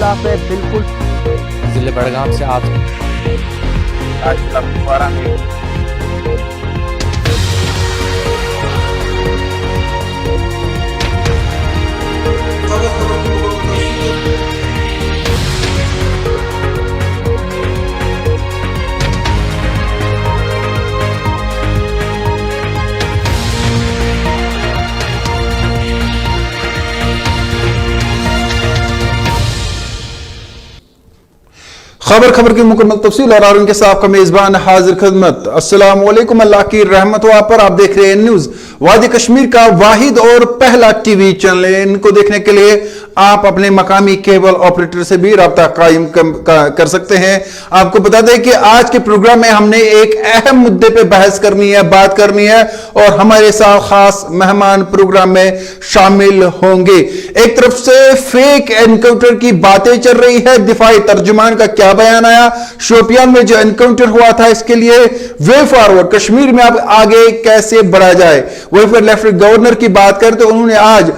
खिलाफ है बिल्कुल। जिले बड़गाम से आज दोबारा में खबर की मुकम्मल तफसील और उनके साथ का मेजबान हाजिर खिदमत। अस्सलाम वालेकुम, अल्लाह की रहमत हो आप पर। आप देख रहे हैं न्यूज वादी कश्मीर का वाहिद और पहला टीवी चैनल। इनको देखने के लिए आप अपने मकामी केबल ऑपरेटर से भी राब्ता कायम कर सकते हैं। आपको बता दें कि आज के प्रोग्राम में हमने एक अहम मुद्दे पे बहस करनी है, बात करनी है, और हमारे साथ खास मेहमान प्रोग्राम में शामिल होंगे। एक तरफ से फेक एनकाउंटर की बातें चल रही है, दिफाई तर्जुमान का क्या बयान आया, शोपियान में जो एनकाउंटर हुआ था इसके लिए वे फॉरवर्ड कश्मीर में अब आगे कैसे बढ़ा जाए। वहीं पर लेफ्टिनेंट गवर्नर की बात करें तो उन्होंने आज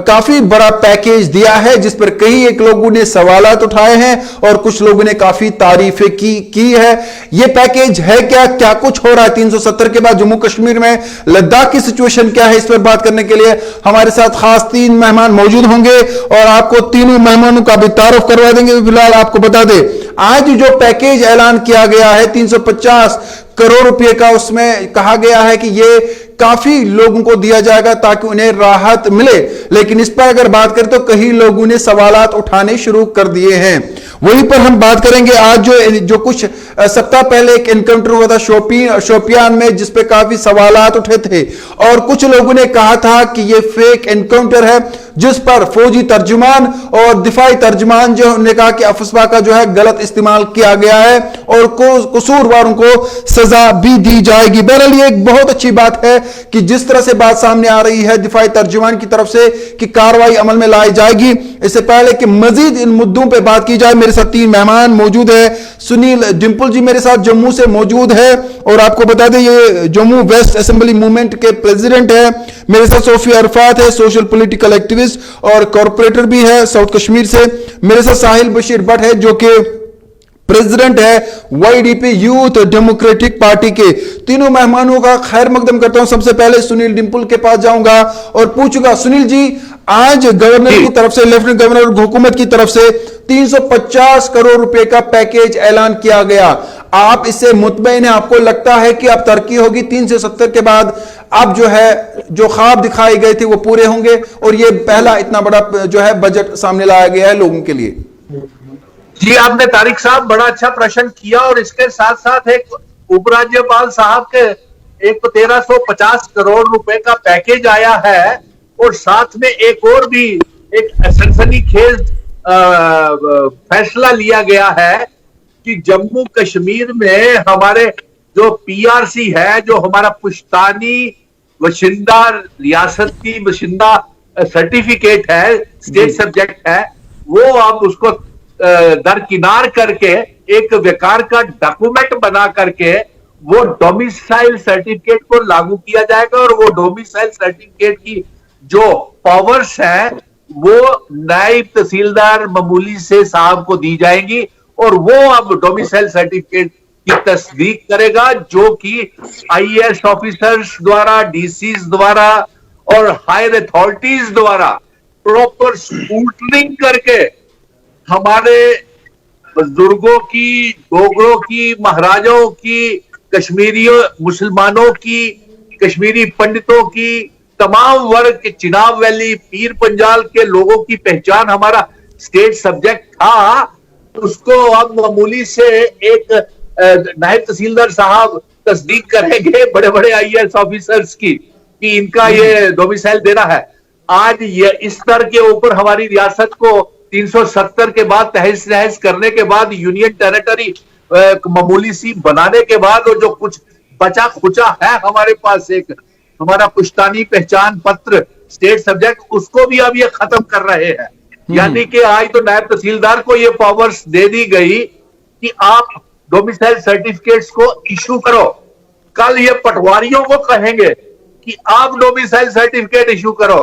काफी बड़ा पैकेज दिया है जिस पर कई एक लोगों ने सवालात उठाए हैं और कुछ लोगों ने काफी तारीफें की है। यह पैकेज है क्या, क्या कुछ हो रहा है 370 के बाद जम्मू कश्मीर में, लद्दाख की सिचुएशन क्या है, इस पर बात करने के लिए हमारे साथ खास 3 मेहमान मौजूद होंगे और आपको तीनों मेहमानों का भी तारुफ करवा देंगे। फिलहाल आपको बता दें आज जो पैकेज ऐलान किया गया है 350 करोड़ रुपए का, उसमें कहा गया है कि यह काफी लोगों को दिया जाएगा ताकि उन्हें राहत मिले। लेकिन इस पर अगर बात करें तो कई लोगों ने सवालात उठाने शुरू कर दिए हैं। वहीं पर हम बात करेंगे आज जो कुछ सप्ताह पहले एक एनकाउंटर हुआ था शोपियान में जिस पे काफी सवालात उठे थे और कुछ लोगों ने कहा था कि यह फेक एनकाउंटर है, जिस पर फौजी तर्जुमान और दिफाई तर्जुमान जो ने कहा कि अफस्पा का जो है गलत इस्तेमाल किया गया है और कसूरवारों को सजा भी दी जाएगी। बहरहाल ये एक बहुत अच्छी बात है कि जिस तरह से बात सामने आ रही है दिफाई तर्जुमान की तरफ से कि कार्रवाई अमल में लाई जाएगी। इससे पहले कि मजीद इन मुद्दों पे बात की जाए, मेरे साथ 3 मेहमान मौजूद है। सुनील डिंपल जी मेरे साथ जम्मू से मौजूद है और आपको बता दें ये जम्मू वेस्ट असेंबली मूवमेंट के प्रेसिडेंट है। मेरे साथ सोफिया अरफात है, सोशल पॉलिटिकल एक्टिविस्ट और कॉर्पोरेटर भी है साउथ कश्मीर से। मेरे साथ साहिल बशीर भट्ट है जो कि प्रेसिडेंट है वाईडीपी यूथ डेमोक्रेटिक पार्टी के। तीनों मेहमानों का खैर मकदम करता हूं। सबसे पहले सुनील डिंपल के पास जाऊंगा और पूछूंगा, सुनील जी आज गवर्नर की तरफ से, लेफ्टिनेंट गवर्नर और हुकूमत की तरफ से 350 करोड़ रुपए का पैकेज ऐलान किया गया, आप इससे मुतमईन हैं? आपको लगता है कि अब तरक्की होगी 370 के बाद, अब जो है जो ख्वाब दिखाए गए थे वो पूरे होंगे और ये पहला इतना बड़ा जो है बजट सामने लाया गया है लोगों के लिए? जी आपने तारिक साहब बड़ा अच्छा प्रश्न किया और इसके साथ साथ एक उपराज्यपाल साहब के एक 1350 करोड़ रुपए का पैकेज आया है और साथ में एक और भी एक सनसनीखेज फैसला लिया गया है कि जम्मू कश्मीर में हमारे जो पीआरसी है, जो हमारा पुश्तानी वशिंदा रियासत की वशिंदा सर्टिफिकेट है, स्टेट सब्जेक्ट है, वो आप उसको दरकिनार करके एक बेकार का डॉक्यूमेंट बना करके वो डोमिसाइल सर्टिफिकेट को लागू किया जाएगा और वो डोमिसाइल सर्टिफिकेट की जो पावर्स है वो नायब तहसीलदार मामूली से साहब को दी जाएंगी और वो अब डोमिसाइल सर्टिफिकेट की तस्दीक करेगा, जो कि आईएएस ऑफिसर्स द्वारा, डीसीज द्वारा और हायर अथॉरिटीज द्वारा प्रॉपर स्क्रूटनिंग करके हमारे बुजुर्गों की, डोगरों की, महाराजाओं की, कश्मीरी मुसलमानों की, कश्मीरी पंडितों की, तमाम वर्ग के, चिनाब वैली, पीर पंजाल के लोगों की पहचान हमारा स्टेट सब्जेक्ट था, उसको अब मामूली से एक नायब तहसीलदार साहब तस्दीक करेंगे बड़े बड़े आईएएस ऑफिसर्स की कि इनका ये डोमिसाइल देना है। आज ये इस स्तर के ऊपर हमारी रियासत को 370 के बाद तहस नहस करने के बाद, यूनियन टेरिटरी मामूली सी बनाने के बाद, और जो कुछ बचा खुचा है हमारे पास, एक हमारा पुश्तानी पहचान पत्र स्टेट सब्जेक्ट, उसको भी अब ये खत्म कर रहे हैं। यानी कि आज तो नायब तहसीलदार को ये पावर्स दे दी गई कि आप डोमिसाइल सर्टिफिकेट्स को इशू करो। कल ये पटवारियों को कहेंगे कि आप डोमिसाइल सर्टिफिकेट इशू करो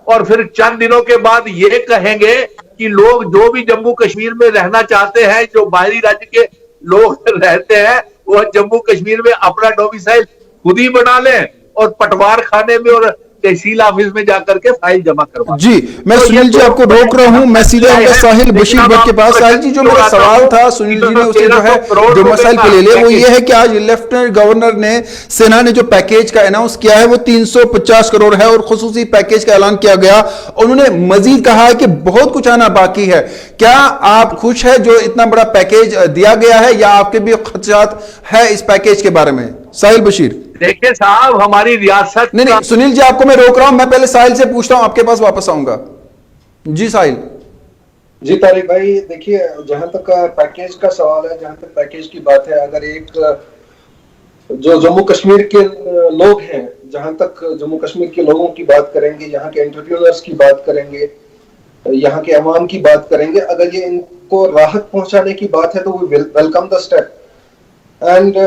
और फिर चंद दिनों के बाद ये कहेंगे कि लोग जो भी जम्मू कश्मीर में रहना चाहते हैं, जो बाहरी राज्य के लोग रहते हैं, वो जम्मू कश्मीर में अपना डोमिसाइल खुद ही बना लें और पटवार खाने में और तहसील ऑफिस में जाकर के फाइल जमा करवा। जी, मैं तो सुनील जी आपको रोक रहा हूं, मैं सीधे आऊंगा साहिल बशीर भट्ट के पास। साहिल जी, जो मेरा सवाल था सुनील जी ने उसे जो है जो मसाइल के ले लिया, वो ये है कि आज लेफ्टिनेंट गवर्नर ने, सेना ने जो पैकेज का अनाउंस किया है वो 350 करोड़ है और खुसूसी पैकेज का ऐलान किया गया। उन्होंने मजीद कहा है कि बहुत कुछ आना बाकी है। क्या आप खुश है जो इतना बड़ा पैकेज दिया गया है, या आपके भी खदशात है इस पैकेज के बारे में? साहिल बशीर। देखिए साहब, हमारी रियासत नहीं, सुनील जी आपको मैं रोक रहा हूं, मैं पहले साहिल से पूछता हूं, आपके पास वापस आऊंगा। जी साहिल। जी तारिक भाई, देखिए जहां तक पैकेज का सवाल है, जहां तक पैकेज की बात है, अगर एक जो जम्मू कश्मीर के लोग हैं, जहां तक जम्मू कश्मीर के लोगों की बात करेंगे, यहाँ के एंटरप्रेन्योर्स की बात करेंगे, यहाँ के अवाम की बात करेंगे, अगर ये इनको राहत पहुंचाने की बात है तो वो वेलकम द स्टेप। एंड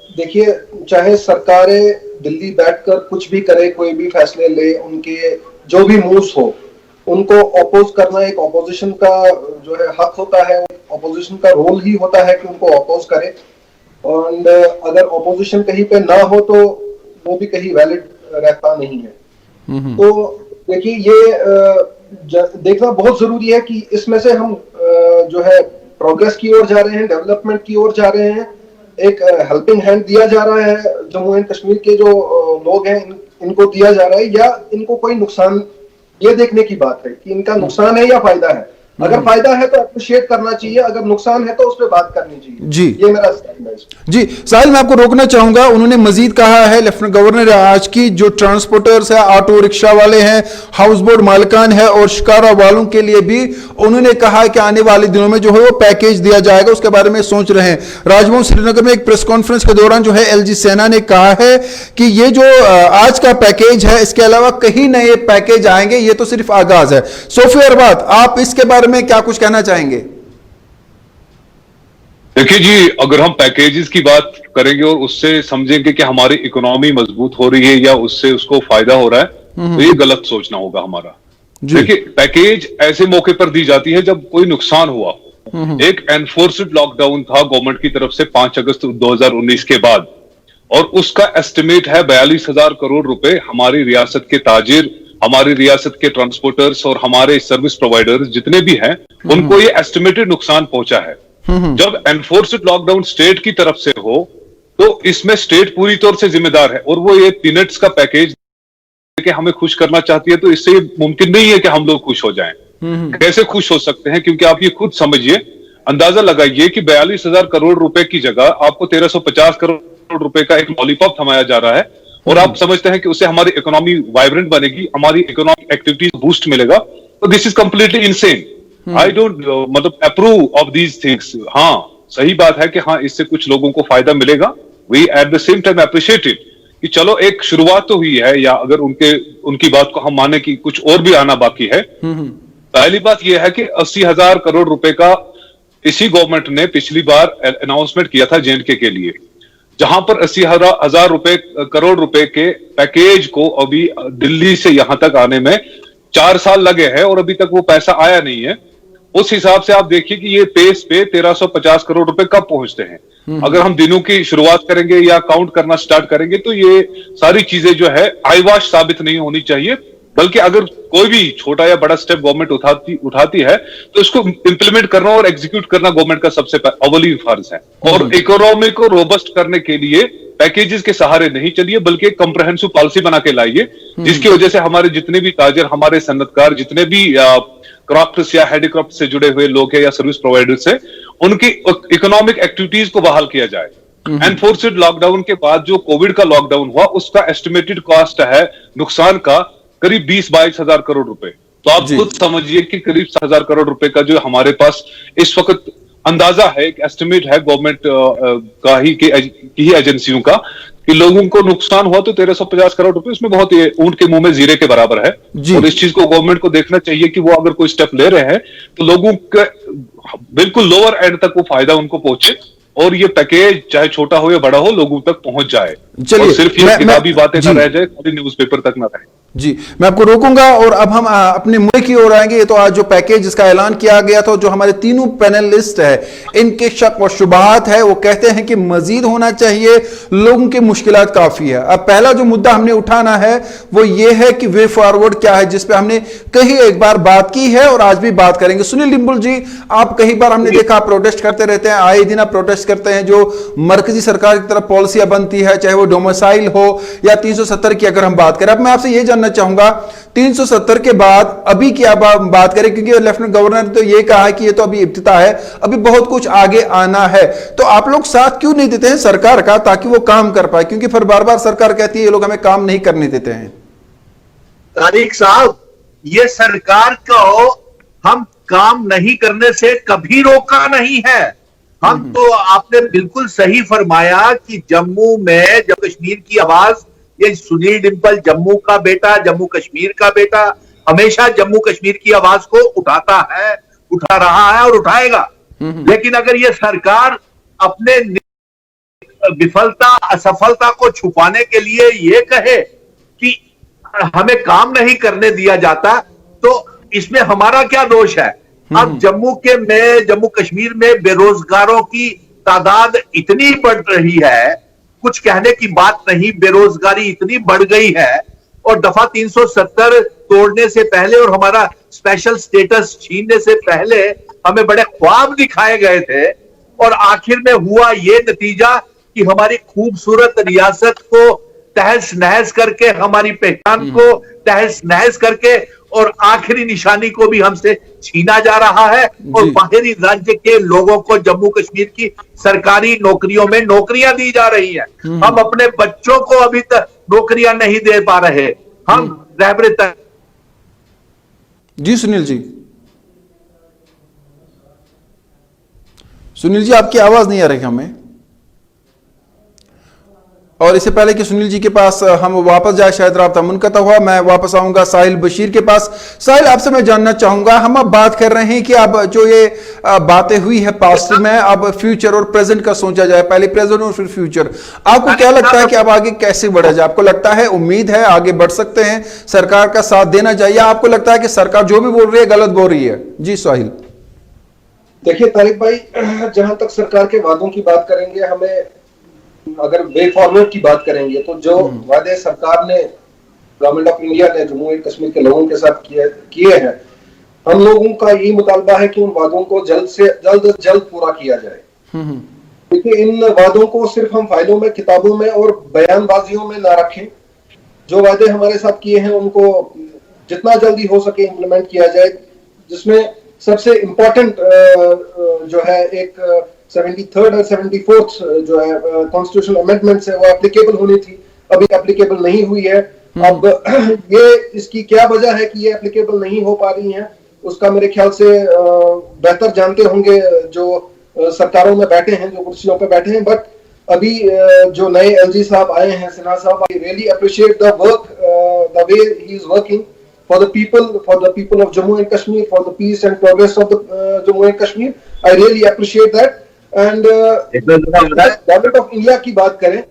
देखिए, चाहे सरकारें दिल्ली बैठकर कुछ भी करे, कोई भी फैसले ले, उनके जो भी मूव्स हो, उनको अपोज करना एक ऑपोजिशन का जो है हक होता है, ऑपोजिशन का रोल ही होता है कि उनको अपोज करे। और अगर ऑपोजिशन कहीं पे ना हो तो वो भी कहीं वैलिड रहता नहीं है। तो देखिए, ये देखना बहुत जरूरी है कि इसमें से हम जो है प्रोग्रेस की ओर जा रहे हैं, डेवलपमेंट की ओर जा रहे हैं, एक हेल्पिंग हैंड दिया जा रहा है जम्मू एंड कश्मीर के जो लोग हैं, इनको दिया जा रहा है, या इनको कोई नुकसान, ये देखने की बात है कि इनका नुकसान है या फायदा है। अगर फायदा है तो अप्रिशिएट करना चाहिए, अगर नुकसान है तो उस पर बात करनी चाहिए। जी, ये मेरा स्टैंड है। जी साहिल, मैं आपको रोकना चाहूंगा। उन्होंने मजीद कहा है, लेफ्टिनेंट गवर्नर आज की जो ट्रांसपोर्टर्स है, ऑटो रिक्शा वाले हैं, हाउस बोट मालिकान है और शिकारा वालों के लिए भी उन्होंने कहा है कि आने वाले दिनों में जो है वो पैकेज दिया जाएगा, उसके बारे में सोच रहे हैं। राजभवन श्रीनगर में एक प्रेस कॉन्फ्रेंस के दौरान जो है एलजी सेना ने कहा है कि ये जो आज का पैकेज है, इसके अलावा कहीं नए पैकेज आएंगे, ये तो सिर्फ आगाज है। सोफिया अरबात, आप इसके बारे में क्या कुछ कहना चाहेंगे? देखिए जी, अगर हम पैकेजेस की बात करेंगे और उससे समझेंगे कि हमारी इकोनॉमी मजबूत हो रही है या उससे उसको फायदा हो रहा है, तो ये गलत सोचना होगा हमारा। देखिए, पैकेज ऐसे मौके पर दी जाती है जब कोई नुकसान हुआ। एक एनफोर्स्ड लॉकडाउन था गवर्नमेंट की तरफ से 5 अगस्त 2019 के बाद, और उसका एस्टिमेट है 42,000 करोड़ रुपए। हमारी रियासत के ताजिर, हमारी रियासत के ट्रांसपोर्टर्स और हमारे सर्विस प्रोवाइडर्स जितने भी हैं, उनको ये एस्टिमेटेड नुकसान पहुंचा है। जब एनफोर्स्ड लॉकडाउन स्टेट की तरफ से हो तो इसमें स्टेट पूरी तौर से जिम्मेदार है, और वो ये पीनट्स का पैकेज कि हमें खुश करना चाहती है, तो इससे मुमकिन नहीं है कि हम लोग खुश हो जाएं। कैसे खुश हो सकते हैं? क्योंकि आप ये खुद समझिए, अंदाजा लगाइए कि 42,000 करोड़ रुपए की जगह आपको 1350 करोड़ रुपए का एक लॉलीपॉप थमाया जा रहा है, और आप समझते हैं कि उससे हमारी इकोनॉमी वाइब्रेंट बनेगी, हमारी इकोनॉमिक एक्टिविटीज बूस्ट मिलेगा। तो this is completely insane. I don't मतलब अप्रूव ऑफ दीज थिंग्स। हाँ, सही बात है कि हाँ, इससे कुछ लोगों को फायदा मिलेगा। We at the same time appreciate it कि चलो एक शुरुआत तो हुई है, या अगर उनकी बात को हम माने कि कुछ और भी आना बाकी है। पहली बात यह है कि 80,000 करोड़ रुपए का इसी गवर्नमेंट ने पिछली बार अनाउंसमेंट किया था जेएंडके के लिए, जहां पर 80,000 करोड़ रुपए के पैकेज को अभी दिल्ली से यहां तक आने में 4 साल लगे हैं और अभी तक वो पैसा आया नहीं है। उस हिसाब से आप देखिए कि ये पेस पे 1350 करोड़ रुपए कब पहुंचते हैं। अगर हम दिनों की शुरुआत करेंगे या काउंट करना स्टार्ट करेंगे तो ये सारी चीजें जो है आईवाश साबित नहीं होनी चाहिए, बल्कि अगर कोई भी छोटा या बड़ा स्टेप गवर्नमेंट उठाती है तो इसको इंप्लीमेंट करना और एग्जीक्यूट करना गवर्नमेंट का सबसे अव्वली फर्ज है। और इकोनॉमी को रोबस्ट करने के लिए पैकेजेस के सहारे नहीं चलिए, बल्कि एक कंप्रहेंसिव पॉलिसी बना के लाइए, जिसकी वजह से हमारे जितने भी ताजर, हमारे सन्नतकार, जितने भी क्रॉप्स या हैंडीक्राफ्ट से जुड़े हुए लोग हैं या सर्विस प्रोवाइडर्स हैं, उनकी इकोनॉमिक एक्टिविटीज को बहाल किया जाए। एनफोर्स्ड लॉकडाउन के बाद जो कोविड का लॉकडाउन हुआ, उसका एस्टिमेटेड कॉस्ट है नुकसान का करीब 20-22 हजार करोड़ रुपए। तो आप खुद समझिए कि करीब 7,000 करोड़ रुपए का जो हमारे पास इस वक्त अंदाजा है, एक एस्टिमेट है गवर्नमेंट का ही एजेंसियों का, कि लोगों को नुकसान हुआ तो 1350 करोड़ रुपए, उसमें बहुत ऊंट के मुंह में जीरे के बराबर है। और इस चीज को गवर्नमेंट को देखना चाहिए कि वो अगर कोई स्टेप ले रहे हैं तो लोगों के बिल्कुल लोअर एंड तक वो फायदा उनको पहुंचे, और ये पैकेज चाहे छोटा हो या बड़ा हो लोगों तक पहुंच जाए। चलिए, सिर्फ ये किताबी बातें ना रह जाए, खाली न्यूज़पेपर तक ना रहे। जी, मैं आपको रोकूंगा और अब हम अपने मुद्दे की ओर आएंगे। ये तो आज जो पैकेज जिसका ऐलान किया गया था, जो हमारे तीनों पैनलिस्ट है इनके शक व शुबहात है, वो कहते हैं कि मजीद होना चाहिए, लोगों की मुश्किलात काफी है। अब पहला जो मुद्दा हमने उठाना है वो ये है कि वे फॉरवर्ड क्या है, जिसपे हमने कहीं एक बार बात की है और आज भी बात करेंगे। सुनील डिंपल जी, आप कई बार हमने देखा प्रोटेस्ट करते रहते हैं, आए दिन आप प्रोटेस्ट करते हैं। जो मरकजी सरकार की तरफ पॉलिसियां बनती है, चाहे वो डोमिसाइल हो या 370 की अगर हम बात करें, अब मैं आपसे ये जानना चाहूंगा 370 के बाद अभी की आप बात करें, क्योंकि लेफ्टिनेंट गवर्नर ने तो ये कहा है कि ये तो अभी इब्तिदा है, अभी बहुत कुछ आगे आना है, तो आप लोग साथ क्यों नहीं देते हैं सरकार का ताकि वो काम कर पाए? क्योंकि फिर बार बार सरकार कहती है ये लोग हमें काम नहीं करने देते हैं। तारिक साहब, ये सरकार को हम काम नहीं करने से कभी रोका नहीं है। हम तो, आपने बिल्कुल सही फरमाया कि जम्मू में जब कश्मीर की आवाज, ये सुनील डिंपल जम्मू का बेटा, जम्मू कश्मीर का बेटा, हमेशा जम्मू कश्मीर की आवाज को उठाता है, उठा रहा है और उठाएगा। लेकिन अगर ये सरकार अपने विफलता असफलता को छुपाने के लिए ये कहे कि हमें काम नहीं करने दिया जाता, तो इसमें हमारा क्या दोष है? अब जम्मू कश्मीर में बेरोजगारों की तादाद इतनी बढ़ रही है, कुछ कहने की बात नहीं, बेरोजगारी इतनी बढ़ गई है। और दफा 370 तोड़ने से पहले और हमारा स्पेशल स्टेटस छीनने से पहले हमें बड़े ख्वाब दिखाए गए थे, और आखिर में हुआ ये नतीजा कि हमारी खूबसूरत रियासत को तहस नहस करके, हमारी पहचान को तहस नहस करके, और आखिरी निशानी को भी हमसे छीना जा रहा है। और बाहरी राज्य के लोगों को जम्मू कश्मीर की सरकारी नौकरियों में नौकरियां दी जा रही हैं। हम अपने बच्चों को अभी तक नौकरियां नहीं दे पा रहे। हम रहबरे तक। जी सुनील जी, आपकी आवाज नहीं आ रही हमें। और इससे पहले कि सुनील जी के पास हम वापस जाए, शायद राब्ता मुनक़ता हुआ, मैं वापस आऊंगा साहिल बशीर के पास। साहिल, आपसे मैं जानना चाहूंगा, हम अब बात कर रहे हैं कि अब जो ये बातें हुई है पास्ट में, अब फ्यूचर और प्रेजेंट का सोचा जाए, पहले प्रेजेंट और फिर फ्यूचर। आपको क्या लगता है कि अब आगे कैसे बढ़ा जाए? आपको लगता है, उम्मीद है आगे बढ़ सकते हैं, सरकार का साथ देना चाहिए? आपको लगता है कि सरकार जो भी बोल रही है गलत बोल रही है? जी साहिल। देखिए तारिक भाई, जहां तक सरकार के वादों की बात करेंगे, हमें अगर वे फॉरवर्ड की बात करेंगे तो जो वादे सरकार ने, गवर्नमेंट ऑफ इंडिया ने जम्मू एंड कश्मीर के लोगों के साथ किए हैं, हम लोगों का यही मुतालबा है कि उन वादों को जल्द से जल्द पूरा किया जाए। क्योंकि इन वादों को सिर्फ हम फाइलों में, किताबों में और बयानबाजियों में ना रखें। जो वादे हमारे साथ किए हैं उनको जितना जल्दी हो सके इम्प्लीमेंट किया जाए, जिसमें सबसे इंपॉर्टेंट जो है एक 73rd और 74th जो है कॉन्स्टिट्यूशनल अमेंडमेंट्स है, वो एप्लीकेबल होनी थी, अभी एप्लीकेबल नहीं हुई है। अब ये इसकी क्या वजह है कि ये एप्लीकेबल नहीं हो पा रही है, उसका मेरे ख्याल से बेहतर जानते होंगे जो सरकारों में बैठे हैं, जो कुर्सियों पे बैठे हैं। बट अभी जो नए एलजी साहब आए हैं, सिन्हा साहब, I really appreciate the work, the way he is working for the people of Jammu and Kashmir, for the peace and progress of the Jammu and Kashmir. I really appreciate that. And government of India की बात करें,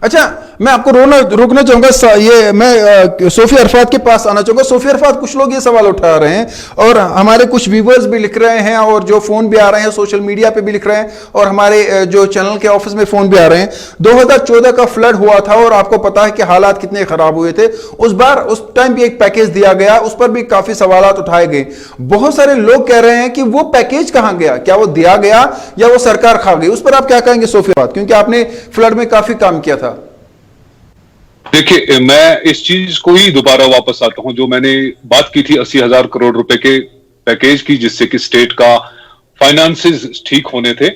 अच्छा, मैं आपको रोकना चाहूंगा। ये मैं सोफिया अरफात के पास आना चाहूंगा। सोफिया अरफात, कुछ लोग ये सवाल उठा रहे हैं और हमारे कुछ व्यूवर्स भी लिख रहे हैं और जो फोन भी आ रहे हैं, सोशल मीडिया पे भी लिख रहे हैं, और हमारे जो चैनल के ऑफिस में फोन भी आ रहे हैं। 2014 का फ्लड हुआ था और आपको पता है कि हालात कितने खराब हुए थे। उस टाइम भी एक पैकेज दिया गया, उस पर भी काफी सवाल उठाए गए। बहुत सारे लोग कह रहे हैं कि वो पैकेज कहां गया, क्या वो दिया गया या वो सरकार खा गई? उस पर आप क्या कहेंगे सोफिया, क्योंकि आपने फ्लड में काफी काम किया था। देखिए, मैं इस चीज को ही दोबारा वापस आता हूं जो मैंने बात की थी 80,000 करोड़ रुपए के पैकेज की, जिससे कि स्टेट का फाइनेंसेस ठीक होने थे।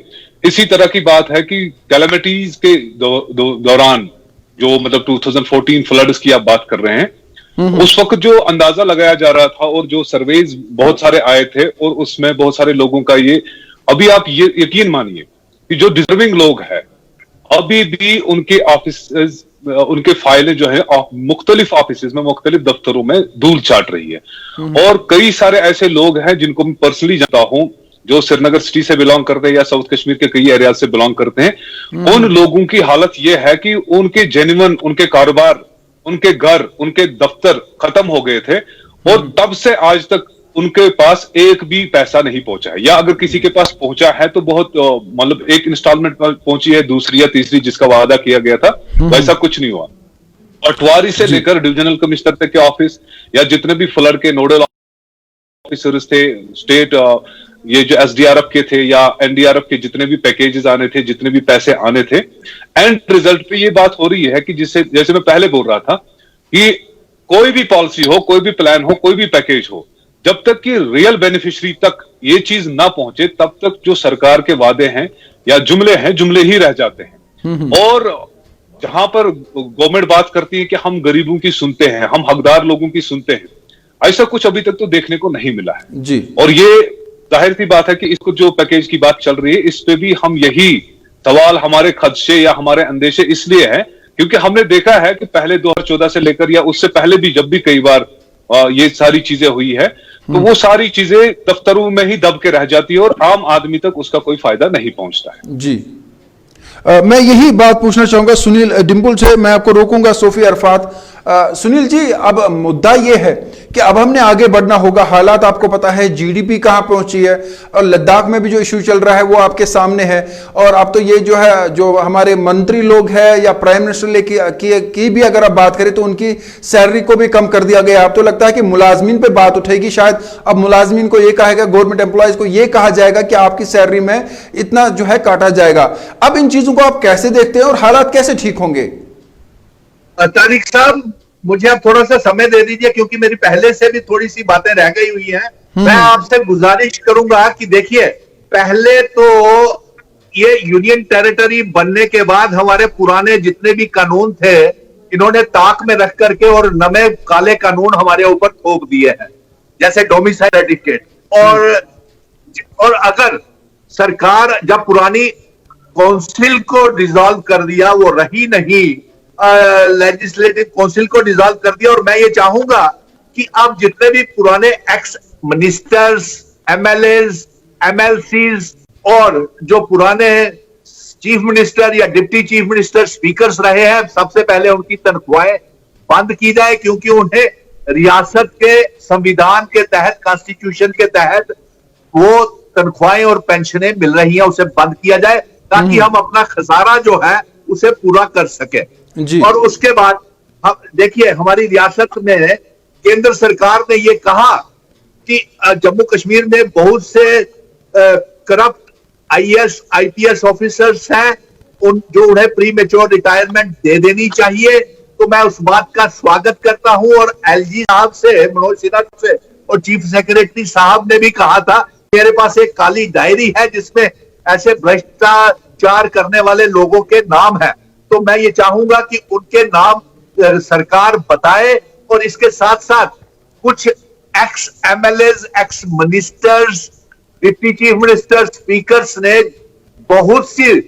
इसी तरह की बात है कि कैलेमिटीज के दौरान जो मतलब 2014 फ्लड्स की आप बात कर रहे हैं, उस वक्त जो अंदाजा लगाया जा रहा था और जो सर्वेज बहुत सारे आए थे, और उसमें बहुत सारे लोगों का ये, अभी आप ये यकीन मानिए कि जो डिजर्विंग लोग हैं अभी भी उनके ऑफिस, उनके फाइलें जो है मुख्तलिफ ऑफिस में, मुख्तलिफ दफ्तरों में धूल चाट रही है। और कई सारे ऐसे लोग हैं जिनको मैं पर्सनली जानता हूं, जो श्रीनगर सिटी से बिलोंग करते हैं या साउथ कश्मीर के कई एरिया से बिलोंग करते हैं। उन लोगों की हालत यह है कि उनके जेन्युइन, उनके कारोबार उनके घर, उनके दफ्तर खत्म हो गए थे और तब से आज तक उनके पास एक भी पैसा नहीं पहुंचा है, या अगर किसी के पास पहुंचा है तो बहुत मतलब एक इंस्टॉलमेंट पहुंची है, दूसरी या तीसरी जिसका वादा किया गया था वैसा कुछ नहीं हुआ। पटवारी से लेकर डिविजनल कमिश्नर तक के ऑफिस या जितने भी फ्लड के नोडल ऑफिसर्स थे, स्टेट ये जो एसडीआरएफ के थे या एनडीआरएफ के जितने भी पैकेजेस आने थे, जितने भी पैसे आने थे, एंड रिजल्ट पे ये बात हो रही है कि जिससे जैसे मैं पहले बोल रहा था कि कोई भी पॉलिसी हो, कोई भी प्लान हो, कोई भी पैकेज हो, जब तक कि रियल बेनिफिशियरी तक ये चीज ना पहुंचे तब तक जो सरकार के वादे हैं या जुमले हैं, जुमले ही रह जाते हैं। और जहां पर गवर्नमेंट बात करती है कि हम गरीबों की सुनते हैं, हम हकदार लोगों की सुनते हैं, ऐसा कुछ अभी तक तो देखने को नहीं मिला है जी। और ये जाहिर सी बात है कि इसको जो पैकेज की बात चल रही है इस पे भी हम यही सवाल, हमारे खदशे या हमारे अंदेशे इसलिए है क्योंकि हमने देखा है कि पहले 2014 से लेकर या उससे पहले भी जब भी कई बार ये सारी चीजें हुई है तो वो सारी चीजें दफ्तरों में ही दब के रह जाती है और आम आदमी तक उसका कोई फायदा नहीं पहुंचता है। जी मैं यही बात पूछना चाहूंगा सुनील डिम्पल से, मैं आपको रोकूंगा सोफी अरफात। सुनील जी, अब मुद्दा यह है कि अब हमने आगे बढ़ना होगा। हालात आपको पता है, जीडीपी कहां पहुंची है और लद्दाख में भी जो इशू चल रहा है वो आपके सामने है। और अब तो ये जो है, जो हमारे मंत्री लोग हैं या प्राइम मिनिस्टर की भी अगर आप बात करें तो उनकी सैलरी को भी कम कर दिया गया। अब तो लगता है कि मुलाजमीन पे बात उठेगी, शायद अब मुलाजमीन को ये कहेगा, गवर्नमेंट एम्प्लॉयज को ये कहा जाएगा कि आपकी सैलरी में इतना जो है काटा जाएगा। अब इन चीजों को आप कैसे देखते हैं और हालात कैसे ठीक होंगे? तारिक साहब, मुझे आप थोड़ा सा समय दे दीजिए क्योंकि मेरी पहले से भी थोड़ी सी बातें रह गई हुई हैं। मैं आपसे गुजारिश करूंगा कि देखिए, पहले तो ये यूनियन टेरिटरी बनने के बाद हमारे पुराने जितने भी कानून थे इन्होंने ताक में रख करके और नए काले कानून हमारे ऊपर थोप दिए हैं, जैसे डोमिसाइल सर्टिफिकेट। और अगर सरकार जब पुरानी काउंसिल को डिसॉल्व कर दिया, वो रही नहीं, लेजिस्लेटिव काउंसिल को डिसॉल्व कर दिया, और मैं ये चाहूंगा कि अब जितने भी पुराने एक्स मिनिस्टर्स, एमएलएज, एमएलसीज और जो पुराने चीफ मिनिस्टर या डिप्टी चीफ मिनिस्टर स्पीकर्स रहे हैं, सबसे पहले उनकी तनख्वाहें बंद की जाए, क्योंकि उन्हें रियासत के संविधान के तहत, कॉन्स्टिट्यूशन के तहत वो तनख्वाहें और पेंशनें मिल रही हैं, उसे बंद किया जाए ताकि हम अपना खसारा जो है उसे पूरा कर सके। और उसके बाद देखिए, हमारी रियासत में केंद्र सरकार ने यह कहा कि जम्मू कश्मीर में बहुत से करप्ट आईएएस, आईपीएस ऑफिसर्स हैं, जो उन्हें प्री मेच्योर रिटायरमेंट दे देनी चाहिए। तो मैं उस बात का स्वागत करता हूं। और एलजी साहब से, मनोज सिन्हा से और चीफ सेक्रेटरी साहब ने भी कहा था, मेरे पास एक काली डायरी है जिसमें ऐसे भ्रष्टाचार करने वाले लोगों के नाम है, तो मैं ये चाहूंगा कि उनके नाम सरकार बताए। और इसके साथ साथ कुछ x MLAs, x ministers, deputy chief minister, speakers ने बहुत सी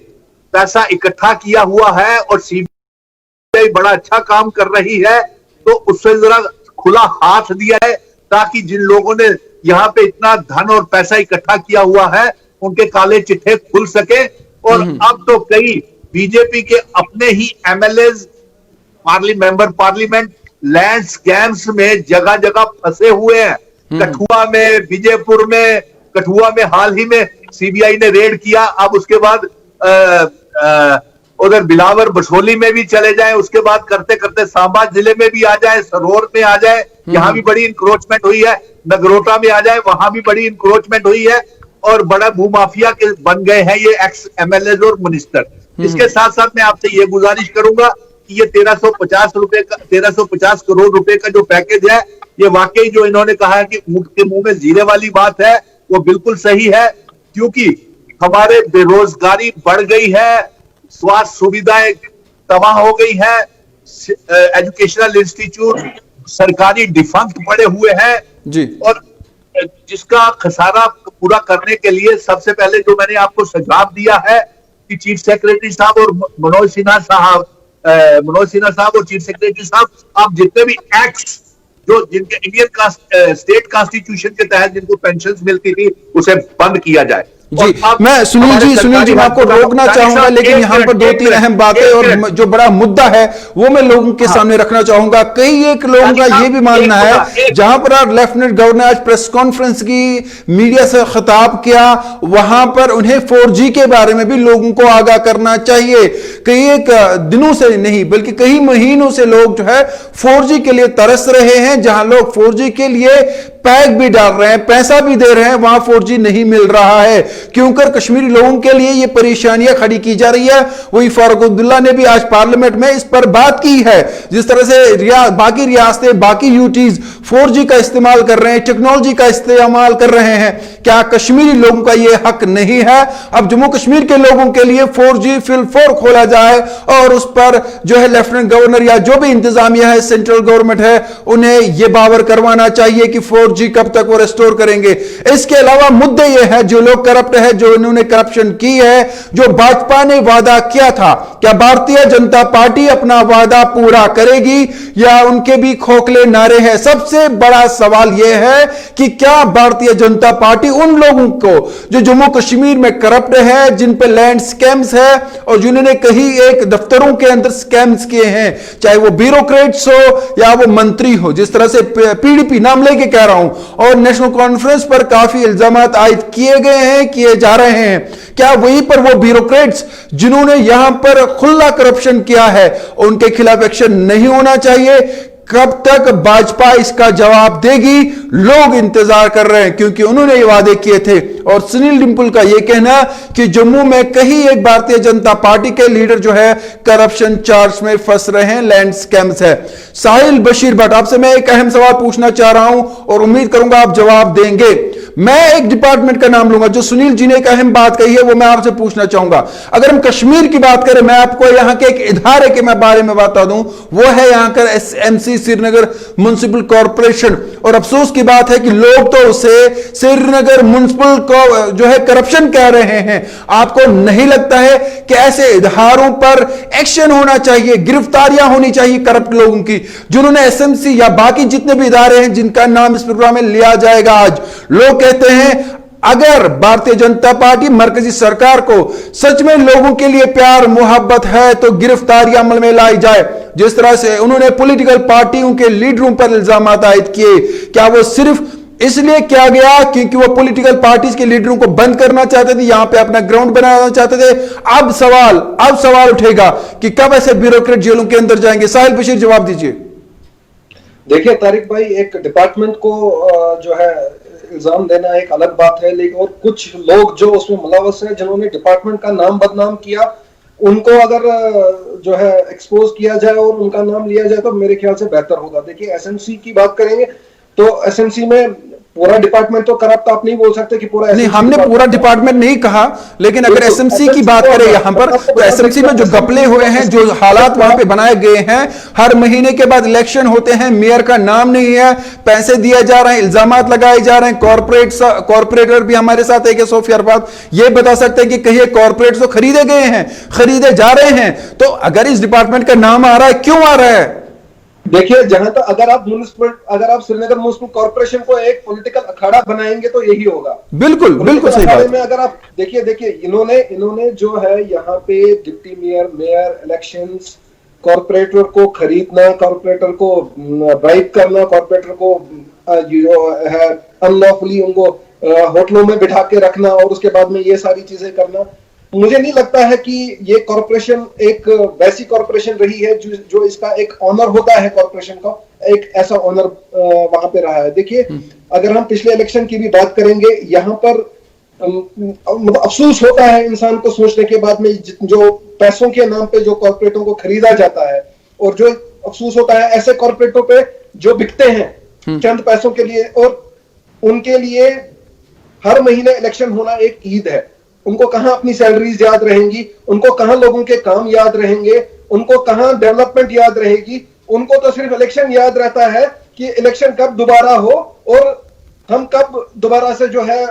पैसा इकट्ठा किया हुआ है और सीबीआई बड़ा अच्छा काम कर रही है, तो उससे जरा खुला हाथ दिया है ताकि जिन लोगों ने यहाँ पे इतना धन और पैसा इकट्ठा किया हुआ है उनके काले चिट्ठे खुल सके। और अब तो कई बीजेपी के अपने ही MLAs, member parliament land scams में जगह जगह फंसे हुए हैं। कठुआ में, विजयपुर में, कठुआ में हाल ही में सीबीआई ने रेड किया। अब उसके बाद उधर बिलावर बसोली में भी चले जाएं, उसके बाद करते करते सांबा जिले में भी आ जाए, सरोर में आ जाए, यहाँ भी बड़ी इंक्रोचमेंट हुई है, नगरोटा में आ जाए, वहां भी बड़ी इंक्रोचमेंट हुई है और बड़ा भूमाफिया के बन गए हैं ये एक्स एमएलए और मिनिस्टर। इसके साथ साथ मैं आपसे ये गुजारिश करूंगा कि ये 1350 करोड़ रुपए का जो पैकेज है, ये वाकई जो इन्होंने कहा है कि मुंह में जीरे वाली बात है, वो बिल्कुल सही है, क्योंकि हमारे बेरोजगारी बढ़ गई है, स्वास्थ्य सुविधाएं तबाह हो गई है, एजुकेशनल इंस्टीट्यूट सरकारी डिफंक्ट पड़े हुए हैं जी। और जिसका खसारा पूरा करने के लिए सबसे पहले जो मैंने आपको सुझाव दिया है कि चीफ सेक्रेटरी साहब और मनोज सिन्हा साहब और चीफ सेक्रेटरी साहब, आप जितने भी एक्ट्स जो जिनके इंडियन स्टेट कॉन्स्टिट्यूशन के तहत जिनको पेंशन मिलती थी उसे बंद किया जाए। जी, मैं सुनील जी मैं आपको रोकना चाहूंगा, लेकिन यहाँ पर दो तीन अहम बातें और जो बड़ा मुद्दा है वो मैं लोगों के सामने रखना चाहूंगा। कई एक लोगों का ये भी मानना है, जहां पर लेफ्टिनेंट गवर्नर आज प्रेस कॉन्फ्रेंस की मीडिया से खिताब किया, वहां पर उन्हें 4G के बारे में भी लोगों को आगाह करना चाहिए। कई एक दिनों से नहीं बल्कि कई महीनों से लोग जो है 4G के लिए तरस रहे हैं। जहां लोग 4G के लिए पैक भी डाल रहे हैं, पैसा भी दे रहे हैं, वहां 4G नहीं मिल रहा है। क्योंकि कश्मीरी लोगों के लिए ये परेशानियां खड़ी की जा रही है। वही फारूक अब्दुल्ला ने भी आज पार्लियामेंट में इस पर बात की है। जिस तरह से बाकी रियासतें, बाकी यूटीज 4G का इस्तेमाल कर रहे हैं, टेक्नोलॉजी का इस्तेमाल कर रहे हैं, क्या कश्मीरी लोगों का यह हक नहीं है? अब जम्मू कश्मीर के लोगों के लिए 4G फिल 4 खोला जाए और उस पर जो है लेफ्टिनेंट गवर्नर या जो भी इंतजामिया है, सेंट्रल गवर्नमेंट है, उन्हें यह बावर करवाना चाहिए कि 4G कब तक वो रेस्टोर करेंगे। इसके अलावा मुद्दे ये है, जो लोग करप्ट है, जो इन्होंने करप्शन की है, जो भाजपा ने वादा किया था, क्या भारतीय जनता पार्टी अपना वादा पूरा करेगी या उनके भी खोखले नारे हैं? सबसे बड़ा सवाल यह है कि क्या भारतीय जनता पार्टी उन लोगों को जो जम्मू कश्मीर में करप्ट है, जिन पे लैंड स्कैम्स है और जिन्होंने कहीं एक दफ्तरों के अंदर स्कैम्स किए हैं, चाहे वो ब्यूरोक्रेट्स हो या वो मंत्री हो, जिस तरह से पीडीपी नाम लेके कह रहा हूं, और नेशनल कॉन्फ्रेंस पर काफी इल्जाम आयद किए गए हैं, किए जा रहे हैं, क्या वहीं पर वो ब्यूरोक्रेट्स जिन्होंने यहां पर खुला करप्शन किया है उनके खिलाफ एक्शन नहीं होना चाहिए? कब तक भाजपा इसका जवाब देगी? लोग इंतजार कर रहे हैं, क्योंकि उन्होंने ये वादे किए थे। और सुनील डिंपल का यह कहना कि जम्मू में कहीं एक भारतीय जनता पार्टी के लीडर जो है करप्शन चार्ज में फंस रहे हैं, लैंड स्कैम्स है। साहिल बशीर भट्ट, आपसे मैं एक अहम सवाल पूछना चाह रहा हूं और उम्मीद करूंगा आप जवाब देंगे। मैं एक डिपार्टमेंट का नाम लूंगा, जो सुनील जी ने एक अहम बात कही है वो मैं आपसे पूछना चाहूंगा। अगर हम कश्मीर की बात करें, मैं आपको यहां के एक इदारे के मैं बारे में बता दूं, वो है यहां का SMC श्रीनगर म्युनिसिपल कॉर्पोरेशन। और अफसोस की बात है कि लोग तो उसे श्रीनगर म्युनिसिपल को जो है करप्शन कह रहे हैं। आपको नहीं लगता है कि ऐसे इदारों पर एक्शन होना चाहिए, गिरफ्तारियां होनी चाहिए करप्ट लोगों की, जिन्होंने SMC या बाकी जितने भी इदारे हैं जिनका नाम इस प्रोग्राम में लिया जाएगा आज? लोग कहते हैं अगर भारतीय जनता पार्टी मरकजी सरकार को सच में लोगों के लिए प्यार मोहब्बत है तो गिरफ्तारियां अमल में लाई जाए। जिस तरह से उन्होंने पॉलिटिकल पार्टियों के लीडरों पर इल्जाम आयद किए, क्या वो सिर्फ इसलिए किया गया क्योंकि वो पॉलिटिकल पार्टीज के लीडरों को बंद करना चाहते थे, यहां पे अपना ग्राउंड बनाना चाहते थे? अब सवाल उठेगा कि कब ऐसे ब्यूरोक्रेट जेलों के अंदर जाएंगे? साहिल बशीर, जवाब दीजिए। देखिए तारिक भाई, एक डिपार्टमेंट को जो है इल्जाम देना एक अलग बात है, लेकिन और कुछ लोग जो उसमें मुलव्वस हैं, जिन्होंने डिपार्टमेंट का नाम बदनाम किया, उनको अगर जो है एक्सपोज किया जाए और उनका नाम लिया जाए तो मेरे ख्याल से बेहतर होगा। देखिए SMC की बात करेंगे तो SMC में पूरा डिपार्टमेंट तो करप्ट आप नहीं बोल सकते कि पूरा नहीं, हमने पूरा डिपार्टमेंट नहीं कहा, लेकिन अगर SMC की बात करें यहां पर तो SMC में जो घपले हुए हैं, जो हालात वहां पे बनाए गए हैं, हर महीने के बाद इलेक्शन होते हैं, मेयर का नाम नहीं है, पैसे दिए जा रहे हैं, इल्जामात लगाए जा रहे हैं। कॉर्पोरेटर भी हमारे साथ है, सोफिया अरबाज ये बता सकते हैं कि कहीं कॉर्पोरेट तो खरीदे गए हैं, खरीदे जा रहे हैं, तो अगर इस डिपार्टमेंट का नाम आ रहा है, क्यों आ रहा है? देखिए, जहां तक अगर आप श्रीनगर म्युनिसिपल कॉर्पोरेशन को एक पॉलिटिकल अखाड़ा बनाएंगे तो यही होगा। बिल्कुल सही बात में अगर आप देखिए इन्होंने जो है यहाँ पे डिप्टी मेयर इलेक्शंस, कॉर्पोरेटर को खरीदना, कॉर्पोरेटर को ब्राइब करना, कॉर्पोरेटर को जो है अनलॉफुली उनको होटलों में बिठा के रखना और उसके बाद में ये सारी चीजें करना। मुझे नहीं लगता है कि ये कॉर्पोरेशन एक वैसी कॉर्पोरेशन रही है जो इसका एक ऑनर होता है, कॉर्पोरेशन का एक ऐसा ऑनर वहां पे रहा है। देखिए, अगर हम पिछले इलेक्शन की भी बात करेंगे, यहाँ पर मतलब अफसोस होता है इंसान को सोचने के बाद में, जो पैसों के नाम पे जो कॉर्पोरेटों को खरीदा जाता है, और जो अफसोस होता है ऐसे कॉर्पोरेटों पे जो बिकते हैं चंद पैसों के लिए, और उनके लिए हर महीने इलेक्शन होना एक ईद है। उनको कहां अपनी सैलरीज याद रहेंगी, उनको कहां लोगों के काम याद रहेंगे, उनको कहां डेवलपमेंट याद रहेगी। उनको तो सिर्फ इलेक्शन याद रहता है कि इलेक्शन कब दोबारा हो और हम कब दोबारा से जो है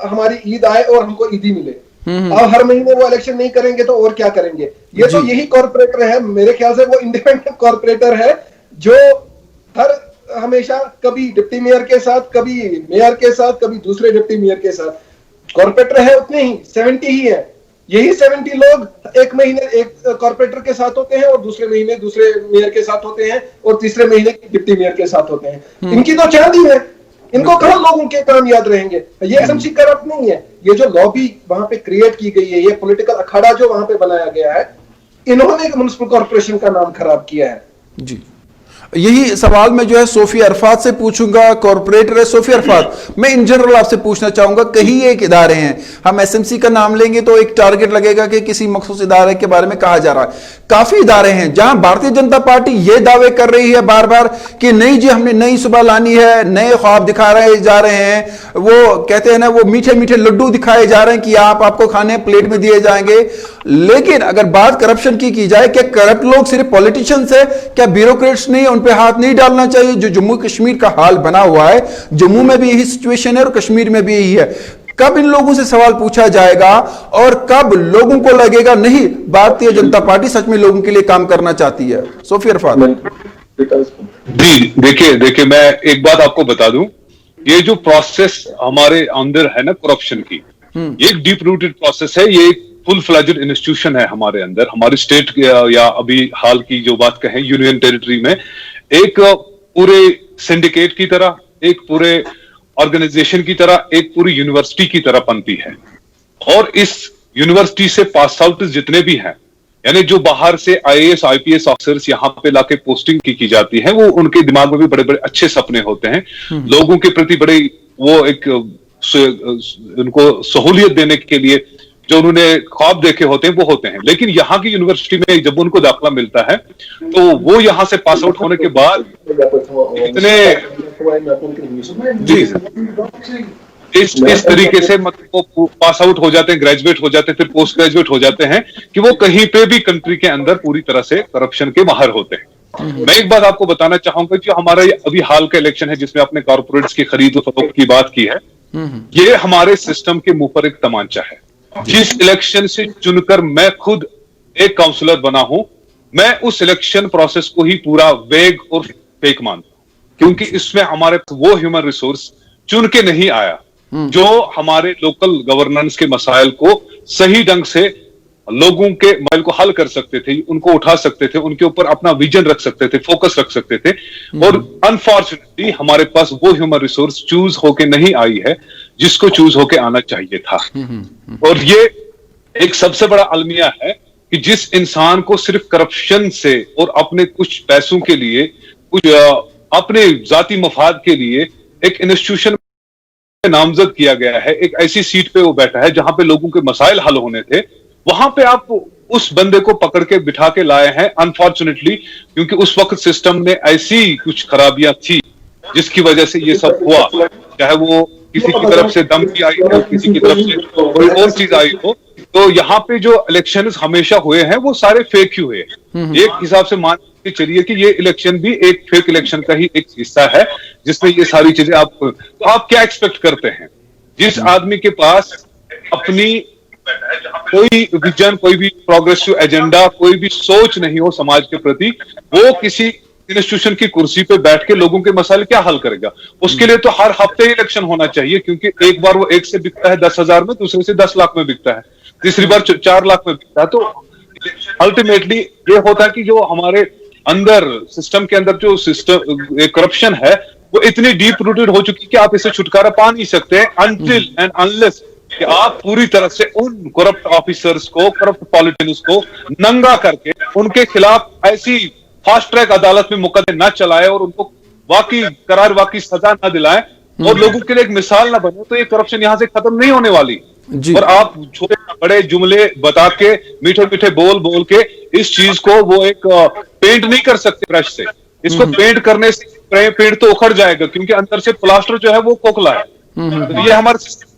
हमारी ईद आए और हमको ईदी मिले। अब हर महीने वो इलेक्शन नहीं करेंगे तो और क्या करेंगे? ये तो यही कॉर्पोरेटर है, मेरे ख्याल से वो इंडिपेंडेंट कॉर्पोरेटर है जो हमेशा कभी डिप्टी मेयर के साथ, कभी मेयर के साथ, कभी दूसरे डिप्टी मेयर के साथ। कॉर्पोरेटर है उतने ही 70 ही है। यही 70 लोग एक महीने एक कॉर्पोरेटर के साथ होते हैं और दूसरे महीने दूसरे मेयर के साथ होते हैं और तीसरे महीने डिप्टी मेयर के साथ होते हैं। इनकी तो चांदी है, इनको कहाँ लोगों के काम याद रहेंगे। ये एसएमसी करप्ट नहीं है, ये जो लॉबी वहां पे क्रिएट की गई है, ये पॉलिटिकल अखाड़ा जो वहां पे बनाया गया है, इन्होंने म्युनिसिपल कॉर्पोरेशन का नाम खराब किया है। जी, यही सवाल मैं जो है सोफिया अरफात से पूछूंगा, कॉर्पोरेटर है सोफिया अरफात। मैं इन जनरल आपसे पूछना चाहूंगा, कहीं एक इदारे हैं, हम एसएमसी का नाम लेंगे तो एक टारगेट लगेगा कि किसी मखसूस इदारे के बारे में कहा जा रहा है। काफी इदारे हैं जहां भारतीय जनता पार्टी ये दावे कर रही है बार बार कि नहीं जी हमने नई सुबह लानी है, नए ख्वाब दिखा रहे जा रहे हैं, वो कहते हैं ना वो मीठे मीठे लड्डू दिखाए जा रहे हैं कि आपको खाने प्लेट में दिए जाएंगे। लेकिन अगर बात करप्शन की जाए, क्या करप्ट लोग सिर्फ पॉलिटिशियंस है, क्या ब्यूरोक्रेट्स नहीं, उन पे हाथ नहीं डालना चाहिए? जो जम्मू कश्मीर का हाल बना हुआ है, जम्मू में भी यही सिचुएशन है और कश्मीर में भी यही है। कब इन लोगों से सवाल पूछा जाएगा और कब लोगों को लगेगा नहीं भारतीय जनता पार्टी सच में लोगों के लिए काम करना चाहती है? सोफिया अरफात। जी देखिए मैं एक बात आपको बता दूं, ये जो प्रोसेस हमारे अंदर है ना करप्शन की, ये एक डीप रूटेड प्रोसेस है, ये एक फुल फ्लेजेड इंस्टीट्यूशन है हमारे अंदर। हमारी स्टेट या अभी हाल की जो बात कहें यूनियन टेरिटरी में एक पूरे सिंडिकेट की तरह, एक पूरे ऑर्गेनाइजेशन की तरह, एक पूरी यूनिवर्सिटी की तरह बनती है। और इस यूनिवर्सिटी से पास आउट जितने भी हैं, यानी जो बाहर से आईएएस आईपीएस ऑफिसर्स यहाँ पे लाके पोस्टिंग की जाती है, वो उनके दिमाग में भी बड़े बड़े अच्छे सपने होते हैं, लोगों के प्रति बड़े वो एक उनको सहूलियत देने के लिए जो उन्होंने ख्वाब देखे होते हैं वो होते हैं। लेकिन यहाँ की यूनिवर्सिटी में जब उनको दाखिला मिलता है तो वो यहाँ से पास आउट होने के बाद इतने जी इस तरीके से मतलब वो पास आउट हो जाते हैं, ग्रेजुएट हो जाते हैं, फिर पोस्ट ग्रेजुएट हो जाते हैं कि वो कहीं पे भी कंट्री के अंदर पूरी तरह से करप्शन के माहिर होते हैं। मैं एक बात आपको बताना चाहूंगा कि हमारा अभी हाल का इलेक्शन है जिसमें आपने कॉर्पोरेट्स की खरीद फरोख्त की बात की है, ये हमारे सिस्टम के मुंह पर एक तमांचा है। जिस इलेक्शन से चुनकर मैं खुद एक काउंसलर बना हूं, मैं उस इलेक्शन प्रोसेस को ही पूरा वेग और फेक मानता हूं, क्योंकि इसमें हमारे वो ह्यूमन रिसोर्स चुन के नहीं आया जो हमारे लोकल गवर्नेंस के मसाइल को सही ढंग से लोगों के मसाइल को हल कर सकते थे, उनको उठा सकते थे, उनके ऊपर अपना विजन रख सकते थे, फोकस रख सकते थे। और अनफॉर्चुनेटली हमारे पास वो ह्यूमन रिसोर्स चूज होके नहीं आई है जिसको चूज होके आना चाहिए था। और ये एक सबसे बड़ा अलमिया है कि जिस इंसान को सिर्फ करप्शन से और अपने कुछ पैसों के लिए, कुछ अपने जाती मफाद के लिए एक इंस्टीट्यूशन नामजद किया गया है, एक ऐसी सीट पे वो बैठा है जहां पे लोगों के मसाइल हल होने थे, वहां पे आप उस बंदे को पकड़ के बिठा के लाए हैं अनफॉर्चुनेटली, क्योंकि उस वक्त सिस्टम में ऐसी कुछ खराबियां थी जिसकी वजह से ये सब हुआ। चाहे वो किसी की तरफ से धमकी आई हो, किसी की तरफ से कोई और चीज आई हो, तो यहाँ पे जो इलेक्शंस हमेशा हुए हैं वो सारे फेक ही हुए। एक हिसाब से मान के चलिए कि ये इलेक्शन भी एक फेक इलेक्शन का ही एक हिस्सा है जिसमें ये सारी चीजें तो आप क्या एक्सपेक्ट करते हैं? जिस आदमी के पास अपनी कोई विजन, कोई भी प्रोग्रेसिव एजेंडा, कोई भी सोच नहीं हो समाज के प्रति, वो किसी इंस्टीट्यूशन की कुर्सी पे बैठ के लोगों के मसाइल क्या हल करेगा? उसके लिए तो हर हफ्ते इलेक्शन होना चाहिए, क्योंकि एक बार वो 1 से बिकता है 10,000 में, दूसरे से 10 लाख में बिकता है, तीसरी बार 4 लाख में बिकता है। तो अल्टीमेटली ये होता है कि जो हमारे अंदर सिस्टम के अंदर जो सिस्टम करप्शन है वो इतनी डीप रूटेड हो चुकी कि आप इसे छुटकारा पा नहीं सकते अनटिल एंड अनलेस कि आप पूरी तरह से उन करप्ट ऑफिसर्स को, करप्ट पॉलिटिशियंस को नंगा करके उनके खिलाफ ऐसी फास्ट ट्रैक अदालत में मुकदमे न चलाए और उनको वाकई सजा न दिलाए और लोगों के लिए एक मिसाल न बने, तो ये करप्शन यहां से खत्म नहीं होने वाली। और आप छोटे बड़े जुमले बता के, मीठे मीठे बोल के इस चीज को वो एक पेंट नहीं कर सकते ब्रश से। इसको पेंट करने से पेंट तो उखड़ जाएगा, क्योंकि अंदर से प्लास्टर जो है वो खोखला है। तो ये हमारे सिस्टम।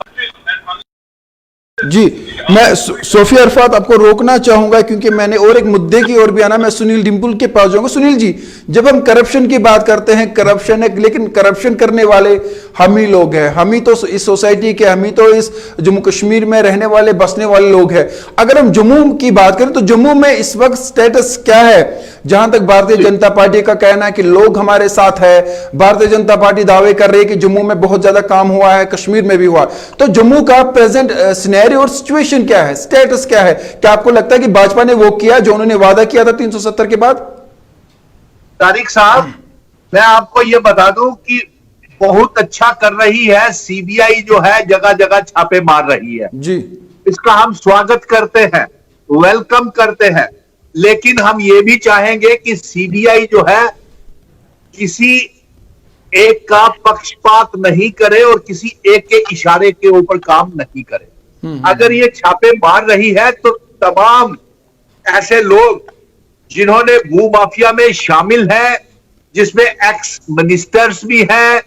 जी, मैं सोफिया अरफात आपको रोकना चाहूंगा क्योंकि मैंने और एक मुद्दे की ओर भी आना। मैं सुनील डिम्पल के पास जाऊंगा। सुनील जी, जब हम करप्शन की बात करते हैं, करप्शन है, लेकिन करप्शन करने वाले हम ही लोग हैं, हम ही तो इस सोसाइटी के, हम ही तो इस जम्मू कश्मीर में रहने वाले बसने वाले लोग हैं। अगर हम जम्मू की बात करें तो जम्मू में इस वक्त स्टेटस क्या है? जहां तक भारतीय जनता पार्टी का कहना है कि लोग हमारे साथ है, भारतीय जनता पार्टी दावे कर रही है कि जम्मू में बहुत ज्यादा काम हुआ है, कश्मीर में भी हुआ, तो जम्मू का प्रेजेंट सिनेरियो और सिचुएशन क्या है, स्टेटस क्या है? क्या आपको लगता है कि भाजपा ने वो किया जो उन्होंने वादा किया था 370 के बाद? तारिक साहब, मैं आपको ये बता दूं कि बहुत अच्छा कर रही है सीबीआई, जो है जगह जगह छापे मार रही है जी। इसका हम स्वागत करते हैं, वेलकम करते हैं। लेकिन हम ये भी चाहेंगे कि सीबीआई जो है किसी एक का पक्षपात नहीं करे और किसी एक के इशारे के ऊपर काम नहीं करे। अगर ये छापे मार रही है तो तमाम ऐसे लोग जिन्होंने भू माफिया में शामिल है, जिसमें एक्स मिनिस्टर्स भी हैं,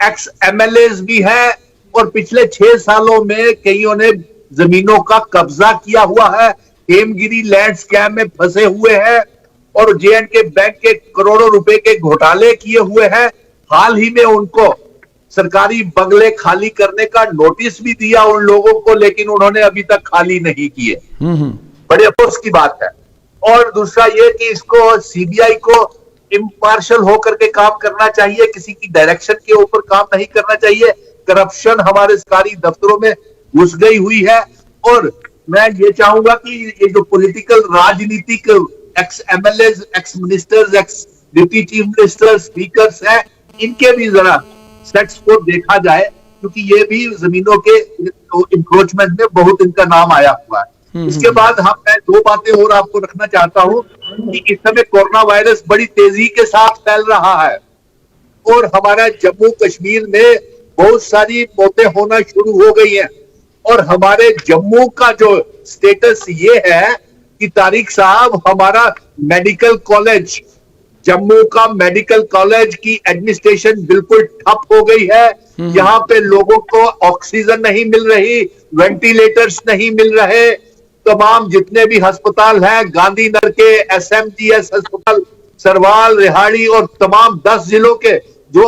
एक्स एमएलएस भी हैं, और पिछले 6 सालों में कईयों ने जमीनों का कब्जा किया हुआ है, हेमगिरी लैंड स्कैम में फंसे हुए हैं और जेएंडके बैंक के करोड़ों रुपए के घोटाले किए हुए हैं। हाल ही में उनको सरकारी बंगले खाली करने का नोटिस भी दिया उन लोगों को, लेकिन उन्होंने अभी तक खाली नहीं किए। बड़े अफसोस की बात है। और दूसरा ये कि इसको सीबीआई को इम्पार्शल होकर के काम करना चाहिए, किसी की डायरेक्शन के ऊपर काम नहीं करना चाहिए। करप्शन हमारे सरकारी दफ्तरों में घुस गई हुई है और मैं ये चाहूंगा कि ये जो पॉलिटिकल राजनीतिक ex MLA, x ministers, x deputy chief minister, speakers हैं, इनके भी जरा सेट्स को देखा जाए, क्योंकि ये भी जमीनों के इंक्रोचमेंट में बहुत इनका नाम आया हुआ है। इसके बाद मैं 2 बातें और आपको रखना चाहता हूं कि इस समय कोरोना वायरस बड़ी तेजी के साथ फैल रहा है और हमारा जम्मू कश्मीर में बहुत सारी मौतें होना शुरू हो गई हैं। और हमारे जम्मू का जो स्टेटस ये है कि तारिक साहब, हमारा मेडिकल कॉलेज, जम्मू का मेडिकल कॉलेज की एडमिनिस्ट्रेशन बिल्कुल ठप हो गई है। यहाँ पे लोगों को ऑक्सीजन नहीं मिल रही, वेंटिलेटर्स नहीं मिल रहे। तमाम जितने भी अस्पताल हैं, गांधीनगर के एसएमजीएस अस्पताल, सरवाल, रिहाड़ी और तमाम 10 जिलों के जो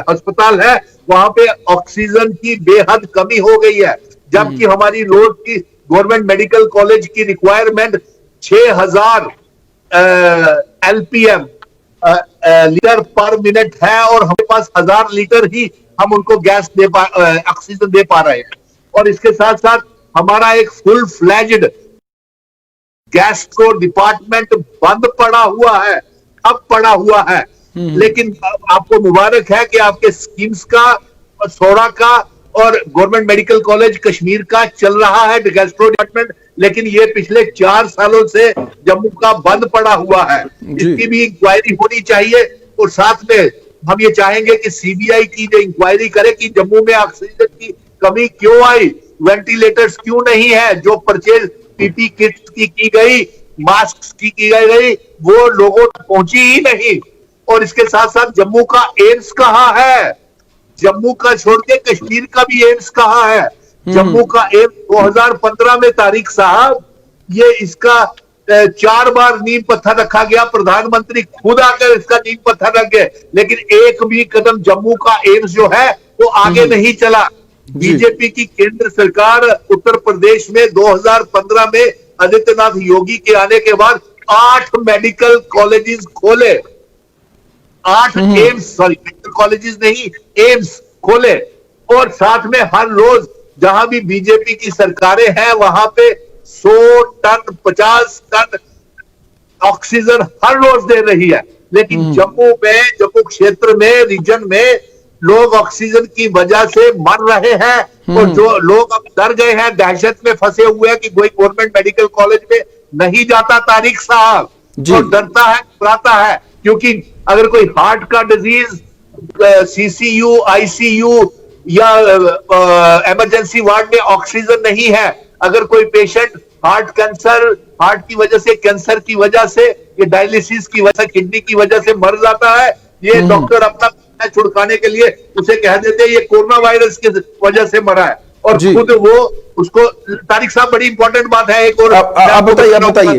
अस्पताल है, वहां पे ऑक्सीजन की बेहद कमी हो गई है। जबकि हमारी रोज की गवर्नमेंट मेडिकल कॉलेज की रिक्वायरमेंट 6000 एलपीएम लीटर पर मिनट है और हमारे पास 1000 लीटर ही हम उनको गैस ऑक्सीजन दे पा रहे हैं। और इसके साथ साथ हमारा एक फुल फ्लैज्ड गैस को डिपार्टमेंट बंद पड़ा हुआ है, अब पड़ा हुआ है। लेकिन आपको मुबारक है कि आपके स्कीम्स का, सोडा का और गवर्नमेंट मेडिकल कॉलेज कश्मीर का चल रहा है गैस्ट्रो डिपार्टमेंट, लेकिन ये पिछले 4 सालों से जम्मू का बंद पड़ा हुआ है। इसकी भी इंक्वायरी होनी चाहिए। और साथ में हम ये चाहेंगे कि सीबीआई की जो इंक्वायरी करे कि जम्मू में ऑक्सीजन की कमी क्यों आई, वेंटिलेटर्स क्यों नहीं है, जो परचेज पीपी किट्स की गई, मास्क की गई, वो लोगों तक पहुंची ही नहीं। और इसके साथ साथ जम्मू का एम्स कहां है? जम्मू का छोड़ के कश्मीर का भी एम्स कहां है? जम्मू का एम्स 2015 में तारिक साहब, ये इसका 4 बार नींव पत्थर रखा गया, प्रधानमंत्री खुद आकर इसका नींव पत्थर रख गए, लेकिन एक भी कदम जम्मू का एम्स जो है वो आगे नहीं चला। बीजेपी की केंद्र सरकार उत्तर प्रदेश में 2015 में आदित्यनाथ योगी के आने के बाद 8 मेडिकल कॉलेजेस खोले, 8 एम्स, सॉरी मेडिकल कॉलेजेस नहीं, एम्स खोले। और साथ में हर रोज जहां भी बीजेपी की सरकारें हैं वहां पे 100 टन 50 टन ऑक्सीजन हर रोज दे रही है। लेकिन जम्मू में, जम्मू क्षेत्र में, रीजन में लोग ऑक्सीजन की वजह से मर रहे हैं और जो लोग अब डर गए हैं, दहशत में फंसे हुए हैं कि कोई गवर्नमेंट मेडिकल कॉलेज में नहीं जाता तारिक साहब, और डरता है, घबराता है। क्योंकि अगर कोई हार्ट का डिजीज, सीसीयू, आईसीयू या इमरजेंसी वार्ड में ऑक्सीजन नहीं है, अगर कोई पेशेंट हार्ट कैंसर, हार्ट की वजह से, कैंसर की वजह से, ये डायलिसिस की वजह से, किडनी की वजह से मर जाता है, ये डॉक्टर अपना छुड़काने के लिए उसे कह देते हैं ये कोरोना वायरस की वजह से मरा है, और खुद वो उसको। तारिक साहब, बड़ी इंपॉर्टेंट बात है एक और, आप बताइए।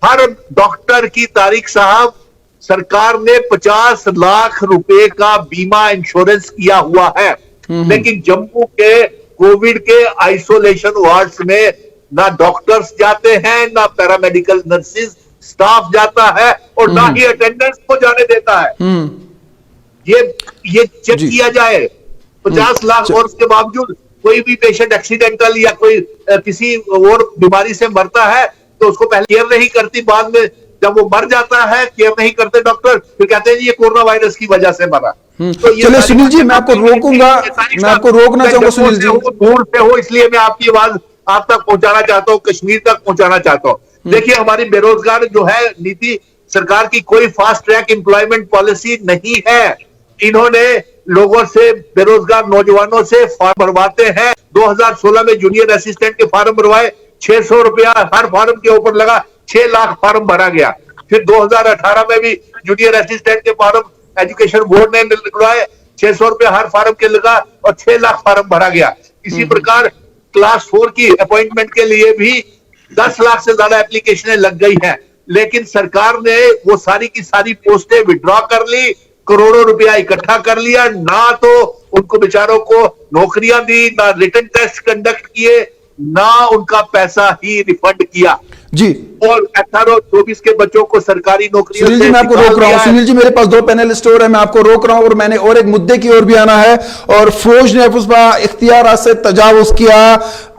हर डॉक्टर की, तारिक साहब, सरकार ने 50 लाख रुपए का बीमा इंश्योरेंस किया हुआ है, लेकिन जम्मू के कोविड के आइसोलेशन वार्ड्स में ना डॉक्टर्स जाते हैं, ना पैरामेडिकल नर्सेज स्टाफ जाता है, और ना ही अटेंडेंस को जाने देता है। ये चेक किया जाए। 50 लाख और उसके बावजूद कोई भी पेशेंट एक्सीडेंटल या कोई किसी और बीमारी से मरता है तो उसको पहले केयर नहीं करती, बाद में जब वो मर जाता है केयर नहीं करते डॉक्टर, फिर कहते हैं ये कोरोना वायरस की वजह से मरा। तो चलिए सुनील जी, मैं आपको रोकूंगा, मैं आपको रोकना चाहूंगा सुनील जी। दूर से हो इसलिए मैं आपकी आवाज आप तक पहुंचाना चाहता हूँ, कश्मीर तक पहुंचाना चाहता हूँ। देखिए, हमारी बेरोजगार जो है नीति सरकार की कोई फास्ट ट्रैक एम्प्लॉयमेंट पॉलिसी नहीं है। इन्होंने लोगों से, बेरोजगार नौजवानों से फॉर्म भरवाते हैं। 2016 में जूनियर असिस्टेंट के फॉर्म भरवाए, 600 रुपया हर फॉर्म के ऊपर लगा, 6 लाख फॉर्म भरा गया। फिर 2018 में भी जूनियर असिस्टेंट के फॉर्म एजुकेशन बोर्ड ने निकलवाए, 600 रुपया हर फॉर्म के लगा और 6 लाख फॉर्म भरा गया। इसी प्रकार क्लास 4 की अपॉइंटमेंट के लिए भी 10 लाख से ज्यादा एप्लीकेशनें लग गई हैं, लेकिन सरकार ने वो सारी की सारी पोस्टें विड्रॉ कर ली, करोड़ों रुपया इकट्ठा कर लिया, ना तो उनको बेचारों को नौकरियां दी, ना रिटन टेस्ट कंडक्ट किए, ना उनका पैसा ही रिफंड किया जी। और 18-24 के बच्चों को सरकारी नौकरियों सुनील जी, मैं आपको रोक रहा हूं। सुनील जी, मेरे पास 2 पैनलिस्ट और है, मैं आपको रोक रहा हूं और मैंने और एक मुद्दे की ओर भी आना है। और फौज ने उस पर इख्तियार से तजावुज किया,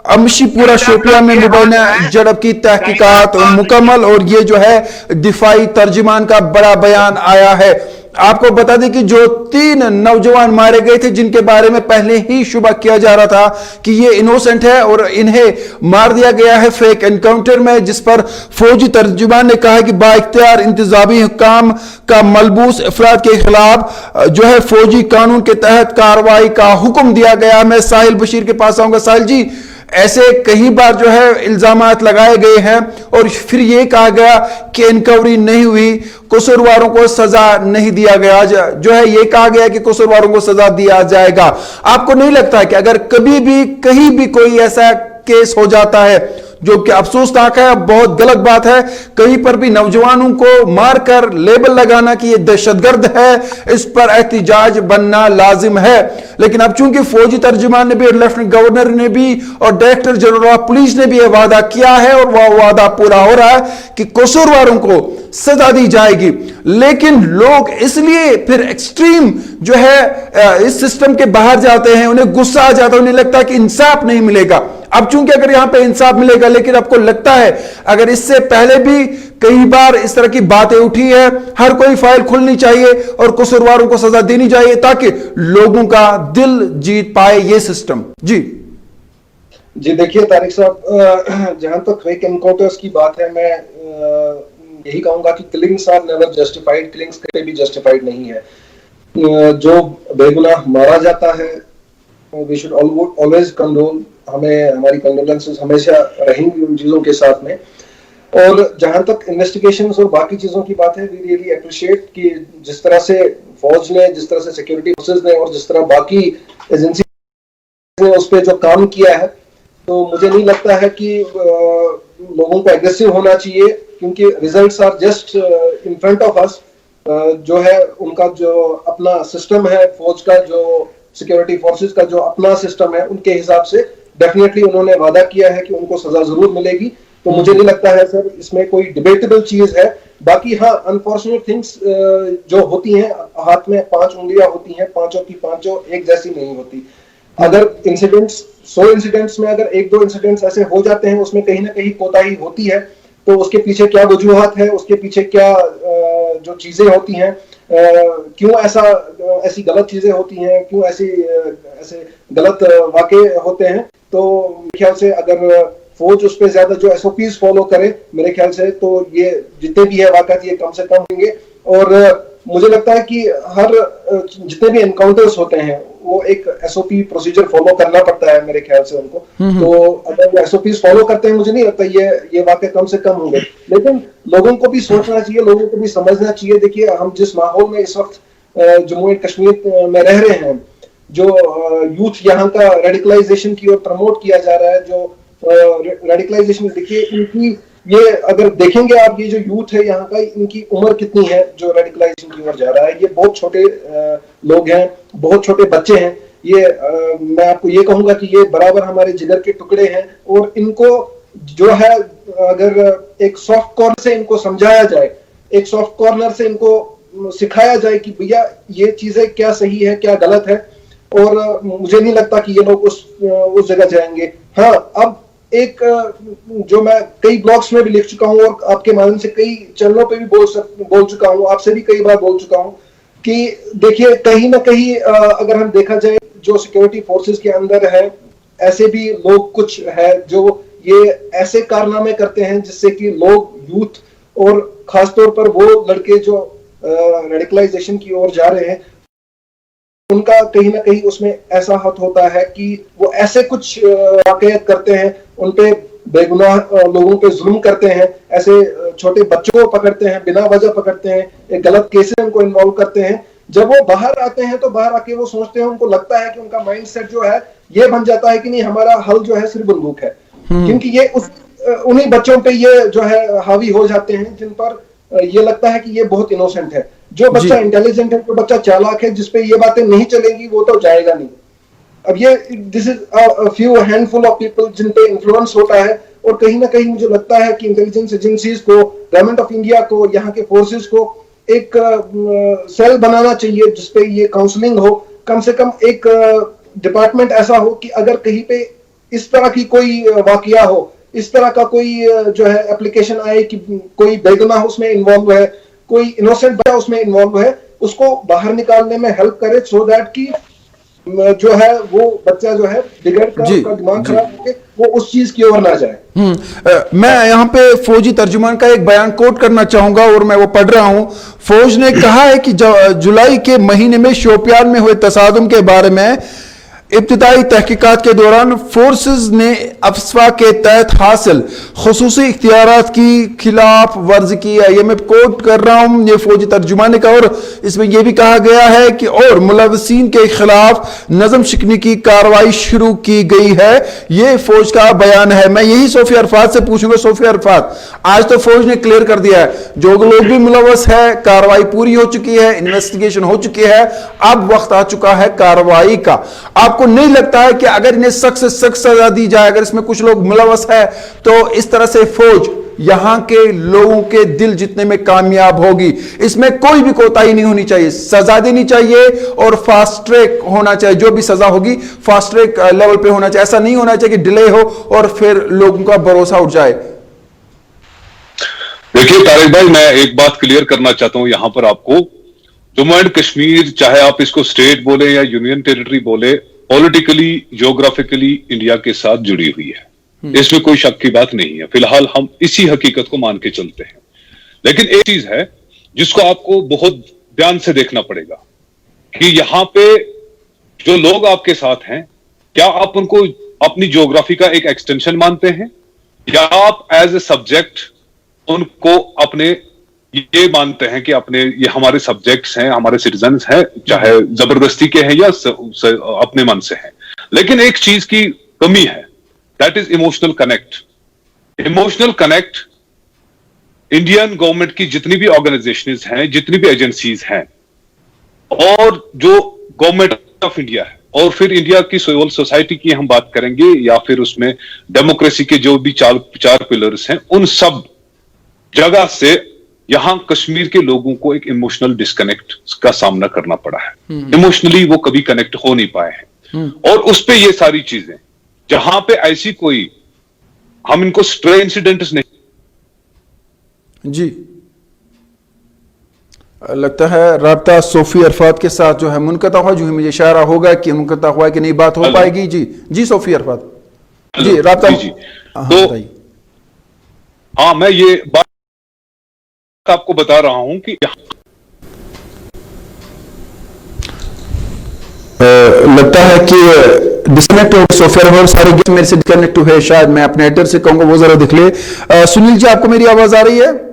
अमशीपुरा शोपियां में मोबाइल झड़प की तहकीकात मुकम्मल, और ये जो है दिफाई तर्जुमान का बड़ा बयान आया है। आपको बता दें कि जो 3 नौजवान मारे गए थे, जिनके बारे में पहले ही शुबा किया जा रहा था कि ये इनोसेंट है और इन्हें मार दिया गया है फेक एनकाउंटर में, जिस पर फौजी तर्जुमान ने कहा कि बाइख्तियार इंतजामी हुकाम का मलबूस अफराद के खिलाफ जो है फौजी कानून के तहत कार्रवाई का हुक्म दिया गया। मैं साहिल बशीर के पास आऊंगा। साहिल जी, ऐसे कई बार जो है इल्जामात लगाए गए हैं और फिर यह कहा गया कि इंक्वायरी नहीं हुई, कसूरवारों को सजा नहीं दिया गया, जो है यह कहा गया कि कसूरवारों को सजा दिया जाएगा। आपको नहीं लगता कि अगर कभी भी कहीं भी कोई ऐसा केस हो जाता है, जो कि अफसोसनाक है, बहुत गलत बात है, कहीं पर भी नौजवानों को मारकर लेबल लगाना कि ये दहशतगर्द है, इस पर एहतिजाज बनना लाजिम है। लेकिन अब चूंकि फौजी तर्जुमान ने भी, लेफ्टिनेंट गवर्नर ने भी और डायरेक्टर जनरल ऑफ पुलिस ने भी यह वादा किया है और वह वादा पूरा हो रहा है कि कसूरवारों को सजा दी जाएगी। लेकिन लोग इसलिए फिर एक्सट्रीम जो है इस सिस्टम के बाहर जाते हैं, उन्हें गुस्सा आ जाता है, उन्हें लगता है कि इंसाफ नहीं मिलेगा। अब चूंकि अगर यहां पे इंसाफ मिलेगा, लेकिन आपको लगता है अगर इससे पहले भी कई बार इस तरह की बातें उठी है, हर कोई फाइल खुलनी चाहिए और कसूरवारों को सजा देनी चाहिए ताकि लोगों का दिल जीत पाए ये सिस्टम। जी देखिए तारिक साहब, जहां तक फेक एनकाउंटर्स की बात है, मैं यही कहूंगा कि killings are never justified, killings कभी भी जस्टिफाइड नहीं है। जो बेगुनाह मारा जाता है, वी शुड ऑलवेज कंडोल, हमें हमारी कंडोलेंसेस हमेशा रहेंगी उन चीजों के साथ में। और जहां तक इन्वेस्टिगेशंस और बाकी चीजों की बात है, वी रियली अप्रिशिएट कि जिस तरह से फौज ने, जिस तरह से सिक्योरिटी फोर्सेस ने और जिस तरह बाकी एजेंसी ने उस पर जो काम किया है, तो मुझे नहीं लगता है कि लोगों को एग्रेसिव होना चाहिए, क्योंकि results are just in front of us. जो है उनका जो अपना सिस्टम है, फौज का जो सिक्योरिटी फोर्सेस का जो अपना सिस्टम है, उनके हिसाब से डेफिनेटली उन्होंने वादा किया है कि उनको सजा जरूर मिलेगी। तो मुझे नहीं लगता है सर इसमें कोई डिबेटेबल चीज है। बाकी हाँ, अनफॉर्चुनेट थिंग्स जो होती हैं, हाथ में 5 उंगलियां होती हैं, पांचों की पांचों एक जैसी नहीं होती। अगर इंसिडेंट्स 100 इंसिडेंट्स में अगर 1-2 इंसिडेंट्स ऐसे हो जाते हैं, उसमें कहीं ना कहीं कोताही होती है, तो उसके पीछे क्या वजूहात है, उसके पीछे क्या जो चीजें होती हैं, क्यों ऐसी गलत चीजें होती हैं, क्यों ऐसे गलत वाक़े होते हैं। तो मेरे ख्याल से अगर फौज उस पर ज्यादा जो SOPs फॉलो करे, मेरे ख्याल से तो ये जितने भी है वाक़यात ये कम से कम होंगे। और मुझे लगता है कि हर जितने भी एनकाउंटर्स होते हैं वो एक SOP प्रोसीजर फॉलो करना पड़ता है मेरे ख्याल से उनको। तो अगर वो SOPs फॉलो करते हैं, मुझे नहीं लगता ये वाक़े कम से कम होंगे। लेकिन लोगों को भी सोचना चाहिए, लोगों को भी समझना चाहिए। देखिए, हम जिस माहौल में इस वक्त जम्मू एंड कश्मीर में रह रहे हैं, जो यूथ यहाँ का रेडिकलाइजेशन की ओर प्रमोट किया जा रहा है, जो रेडिकलाइजेशन, देखिए इनकी ये अगर देखेंगे आप, ये जो यूथ है यहाँ का, इनकी उम्र कितनी है जो रेडिकलाइजेशन की ओर जा रहा है, ये बहुत छोटे लोग हैं, बहुत छोटे बच्चे हैं। ये मैं आपको ये कहूंगा कि ये बराबर हमारे जिगर के टुकड़े हैं, और इनको जो है अगर एक सॉफ्ट कॉर्नर से इनको समझाया जाए, एक सॉफ्ट कॉर्नर से इनको सिखाया जाए कि भैया ये चीजें क्या सही है क्या गलत है, और मुझे नहीं लगता कि ये लोग उस जगह जाएंगे। हाँ, अब एक जो मैं कई ब्लॉग्स में भी लिख चुका हूं और आपके माध्यम से कई चैनलों पे भी बोल चुका हूं, आपसे भी कई बार बोल चुका हूं कि देखिए कहीं ना कहीं अगर हम देखा जाए जो सिक्योरिटी फोर्सेस के अंदर है, ऐसे भी लोग कुछ है जो ये ऐसे कारनामे करते हैं जिससे कि लोग, यूथ और खासतौर पर वो लड़के जो रेडिकलाइजेशन की ओर जा रहे हैं, उनका कहीं ना कहीं उसमें ऐसा हाथ होता है कि वो ऐसे कुछ वाकयात करते हैं, उनपे बेगुनाह लोगों पे जुल्म करते हैं, ऐसे छोटे बच्चों को पकड़ते हैं, बिना वजह पकड़ते हैं, एक गलत केस में उनको इन्वॉल्व करते हैं। जब वो बाहर आते हैं तो बाहर आके वो सोचते हैं, उनको लगता है कि उनका माइंडसेट जो है ये बन जाता है कि नहीं, हमारा हल जो है सिर्फ बंदूक है, क्योंकि ये उन्हीं बच्चों पे ये जो है हावी हो जाते हैं जिन पर ये लगता है कि ये बहुत इनोसेंट है। जो बच्चा इंटेलिजेंट है, जो बच्चा चालाक है, जिसपे ये बातें नहीं चलेंगी, वो तो जाएगा नहीं। अब ये this is a few handful of people जिन पे इन्फ्लुएंस होता है, और कहीं ना कहीं मुझे लगता है कि इंटेलिजेंस एजेंसीज को, गवर्नमेंट ऑफ इंडिया को, यहाँ के फोर्सेस को एक सेल बनाना चाहिए जिसपे ये काउंसलिंग हो। कम से कम एक डिपार्टमेंट ऐसा हो कि अगर कहीं पे इस तरह की कोई वाकया हो, इस तरह का कोई जो है एप्लीकेशन आए कि कोई बेगुनाह उसमें इन्वॉल्व है, कोई इनोसेंट बच्चा उसमें इन्वॉल्व है, उसको बाहर निकालने में हेल्प करे, सो दैट कि जो है वो बच्चा जो है बिगड़ कर, उसका दिमाग खराब होके वो उस चीज की ओर ना जाए। मैं यहाँ पे फौजी तर्जुमान का एक बयान कोट करना चाहूंगा और मैं वो पढ़ रहा हूं। फौज ने कहा है कि जुलाई के महीने में शोपियान में हुए तसादुम के बारे में इब्तिदाई तहकीकात के दौरान फोर्सेस ने अफस्वा के तहत हासिल खुसूसी इख्तियारात की खिलाफ वर्जी की है। ये मैं कोट कर रहा हूं, ये फौजी तर्जुमाने का, और इसमें यह भी कहा गया है कि और मुलव्वसीन के खिलाफ नजम शिकनी की कार्रवाई शुरू की गई है। ये फौज का बयान है। मैं यही सोफिया अरफात से पूछूंगा। सोफिया अरफात, आज तो फौज ने क्लियर कर दिया है, जो लोग भी मुलव्वस है, कार्रवाई पूरी हो चुकी है, इन्वेस्टिगेशन हो चुकी है, अब वक्त आ चुका है कार्रवाई का। आपको नहीं लगता है कि अगर इन्हें सख्त से सख्त सजा दी जाए, अगर इसमें कुछ लोग मुलव्वस है, तो इस तरह से फौज यहां के लोगों के दिल जीतने में कामयाब होगी? इसमें कोई भी कोताही नहीं होनी चाहिए, सजा देनी चाहिए और फास्ट ट्रैक होना चाहिए। जो भी सजा होगी फास्ट ट्रैक लेवल पे होना चाहिए। ऐसा नहीं होना चाहिए कि डिले हो और फिर लोगों का भरोसा उठ जाए। देखिए तारिक भाई, मैं एक बात क्लियर करना चाहता हूं यहां पर आपको। जम्मू एंड कश्मीर, चाहे आप इसको स्टेट बोले या यूनियन टेरिटरी बोले, पॉलिटिकली, ज्योग्राफिकली इंडिया के साथ जुड़ी हुई है, इसमें कोई शक की बात नहीं है। फिलहाल हम इसी हकीकत को मान के चलते हैं। लेकिन एक चीज है जिसको आपको बहुत ध्यान से देखना पड़ेगा कि यहां पे जो लोग आपके साथ हैं, क्या आप उनको अपनी ज्योग्राफी का एक एक्सटेंशन मानते हैं, या आप एज ए सब्जेक्ट उनको अपने ये मानते हैं कि अपने ये हमारे सब्जेक्ट्स हैं, हमारे सिटीजन्स हैं, चाहे जबरदस्ती के हैं या अपने मन से हैं। लेकिन एक चीज की कमी है, that is emotional connect. Emotional connect Indian government की जितनी भी ऑर्गेनाइजेशंस हैं, जितनी भी एजेंसीज हैं, और जो गवर्नमेंट ऑफ इंडिया है, और फिर इंडिया की सिविल सोसाइटी की हम बात करेंगे, या फिर उसमें डेमोक्रेसी के जो भी चार पिलर्स हैं, उन सब जगह से यहां कश्मीर के लोगों को एक इमोशनल डिस्कनेक्ट का सामना करना पड़ा है। इमोशनली वो कभी कनेक्ट हो नहीं पाए हैं, और उस पे ये सारी चीजें, जहां पे ऐसी कोई, हम इनको स्ट्रे इंसिडेंट्स नहीं, जी लगता है राब्ता सोफी अरफात के साथ जो है मुनक़ता हुआ, जो है मुझे इशारा होगा कि मुनक़ता हुआ है कि नहीं बात हो पाएगी। जी जी सोफी अरफात जी, राब्ता जी, तो हाँ, मैं ये बात आपको बता रहा हूं कि लगता है कि डिस्कनेक्ट हो सोफिया और सारे गेस्ट मेरे से डिस्कनेक्ट हुए। शायद मैं अपने एडिटर से कहूंगा वो जरा दिख ले। सुनील जी, आपको मेरी आवाज आ रही है?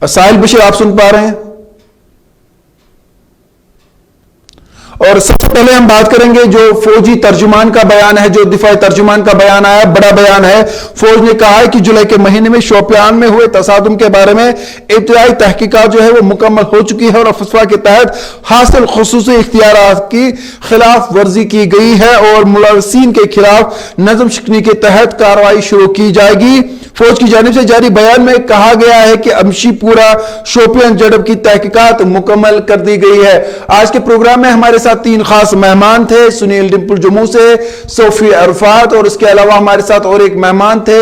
साहिल बशीर, आप सुन पा रहे हैं? और सबसे पहले हम बात करेंगे जो फौजी तर्जुमान का बयान है, जो दिफाई तर्जुमान का बयान आया, बड़ा बयान है। फौज ने कहा है कि जुलाई के महीने में शोपियान में हुए तसादुम के बारे में इब्तिदाई तहकीकात जो है वो मुकम्मल हो चुकी है और फतवा के तहत हासिल खुसूसी इख्तियारात की खिलाफ वर्जी की गई है और मुलविसीन के खिलाफ नजम शिकनी के तहत कार्रवाई शुरू की जाएगी। फौज की जानिब से जारी बयान में कहा गया है कि अमशीपुरा शोपियान झड़प की तहकीकात मुकम्मल कर दी गई है। आज के प्रोग्राम में हमारे साथ 3 खास मेहमान थे, सुनील डिम्पल जम्मू से, सोफी अरफात और इसके अलावा हमारे साथ और एक मेहमान थे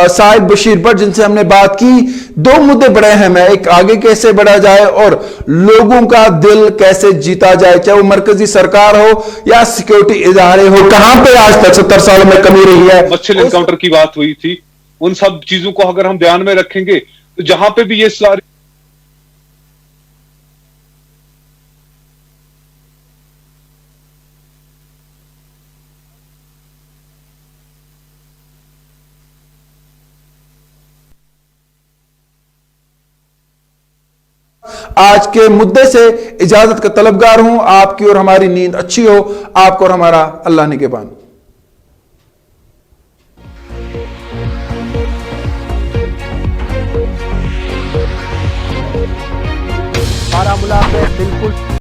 साहिद बशीर भट्ट, जिनसे हमने बात की। 2 मुद्दे बड़े हैं, मैं एक आगे कैसे बढ़ा जाए और लोगों का दिल कैसे जीता जाए, चाहे वो मरकजी सरकार हो या सिक्योरिटी इदारे हो। कहां पे आज तक 70 सालों में कमी रही है। मच्छर एनकाउंटर की बात हुई थी, उन सब चीजों को अगर हम ध्यान में रखेंगे तो जहां पे भी ये सारी आज के मुद्दे से इजाजत का तलबगार हूं। आपकी और हमारी नींद अच्छी हो, आपको और हमारा अल्लाह निगहबान। बारामूला में बिल्कुल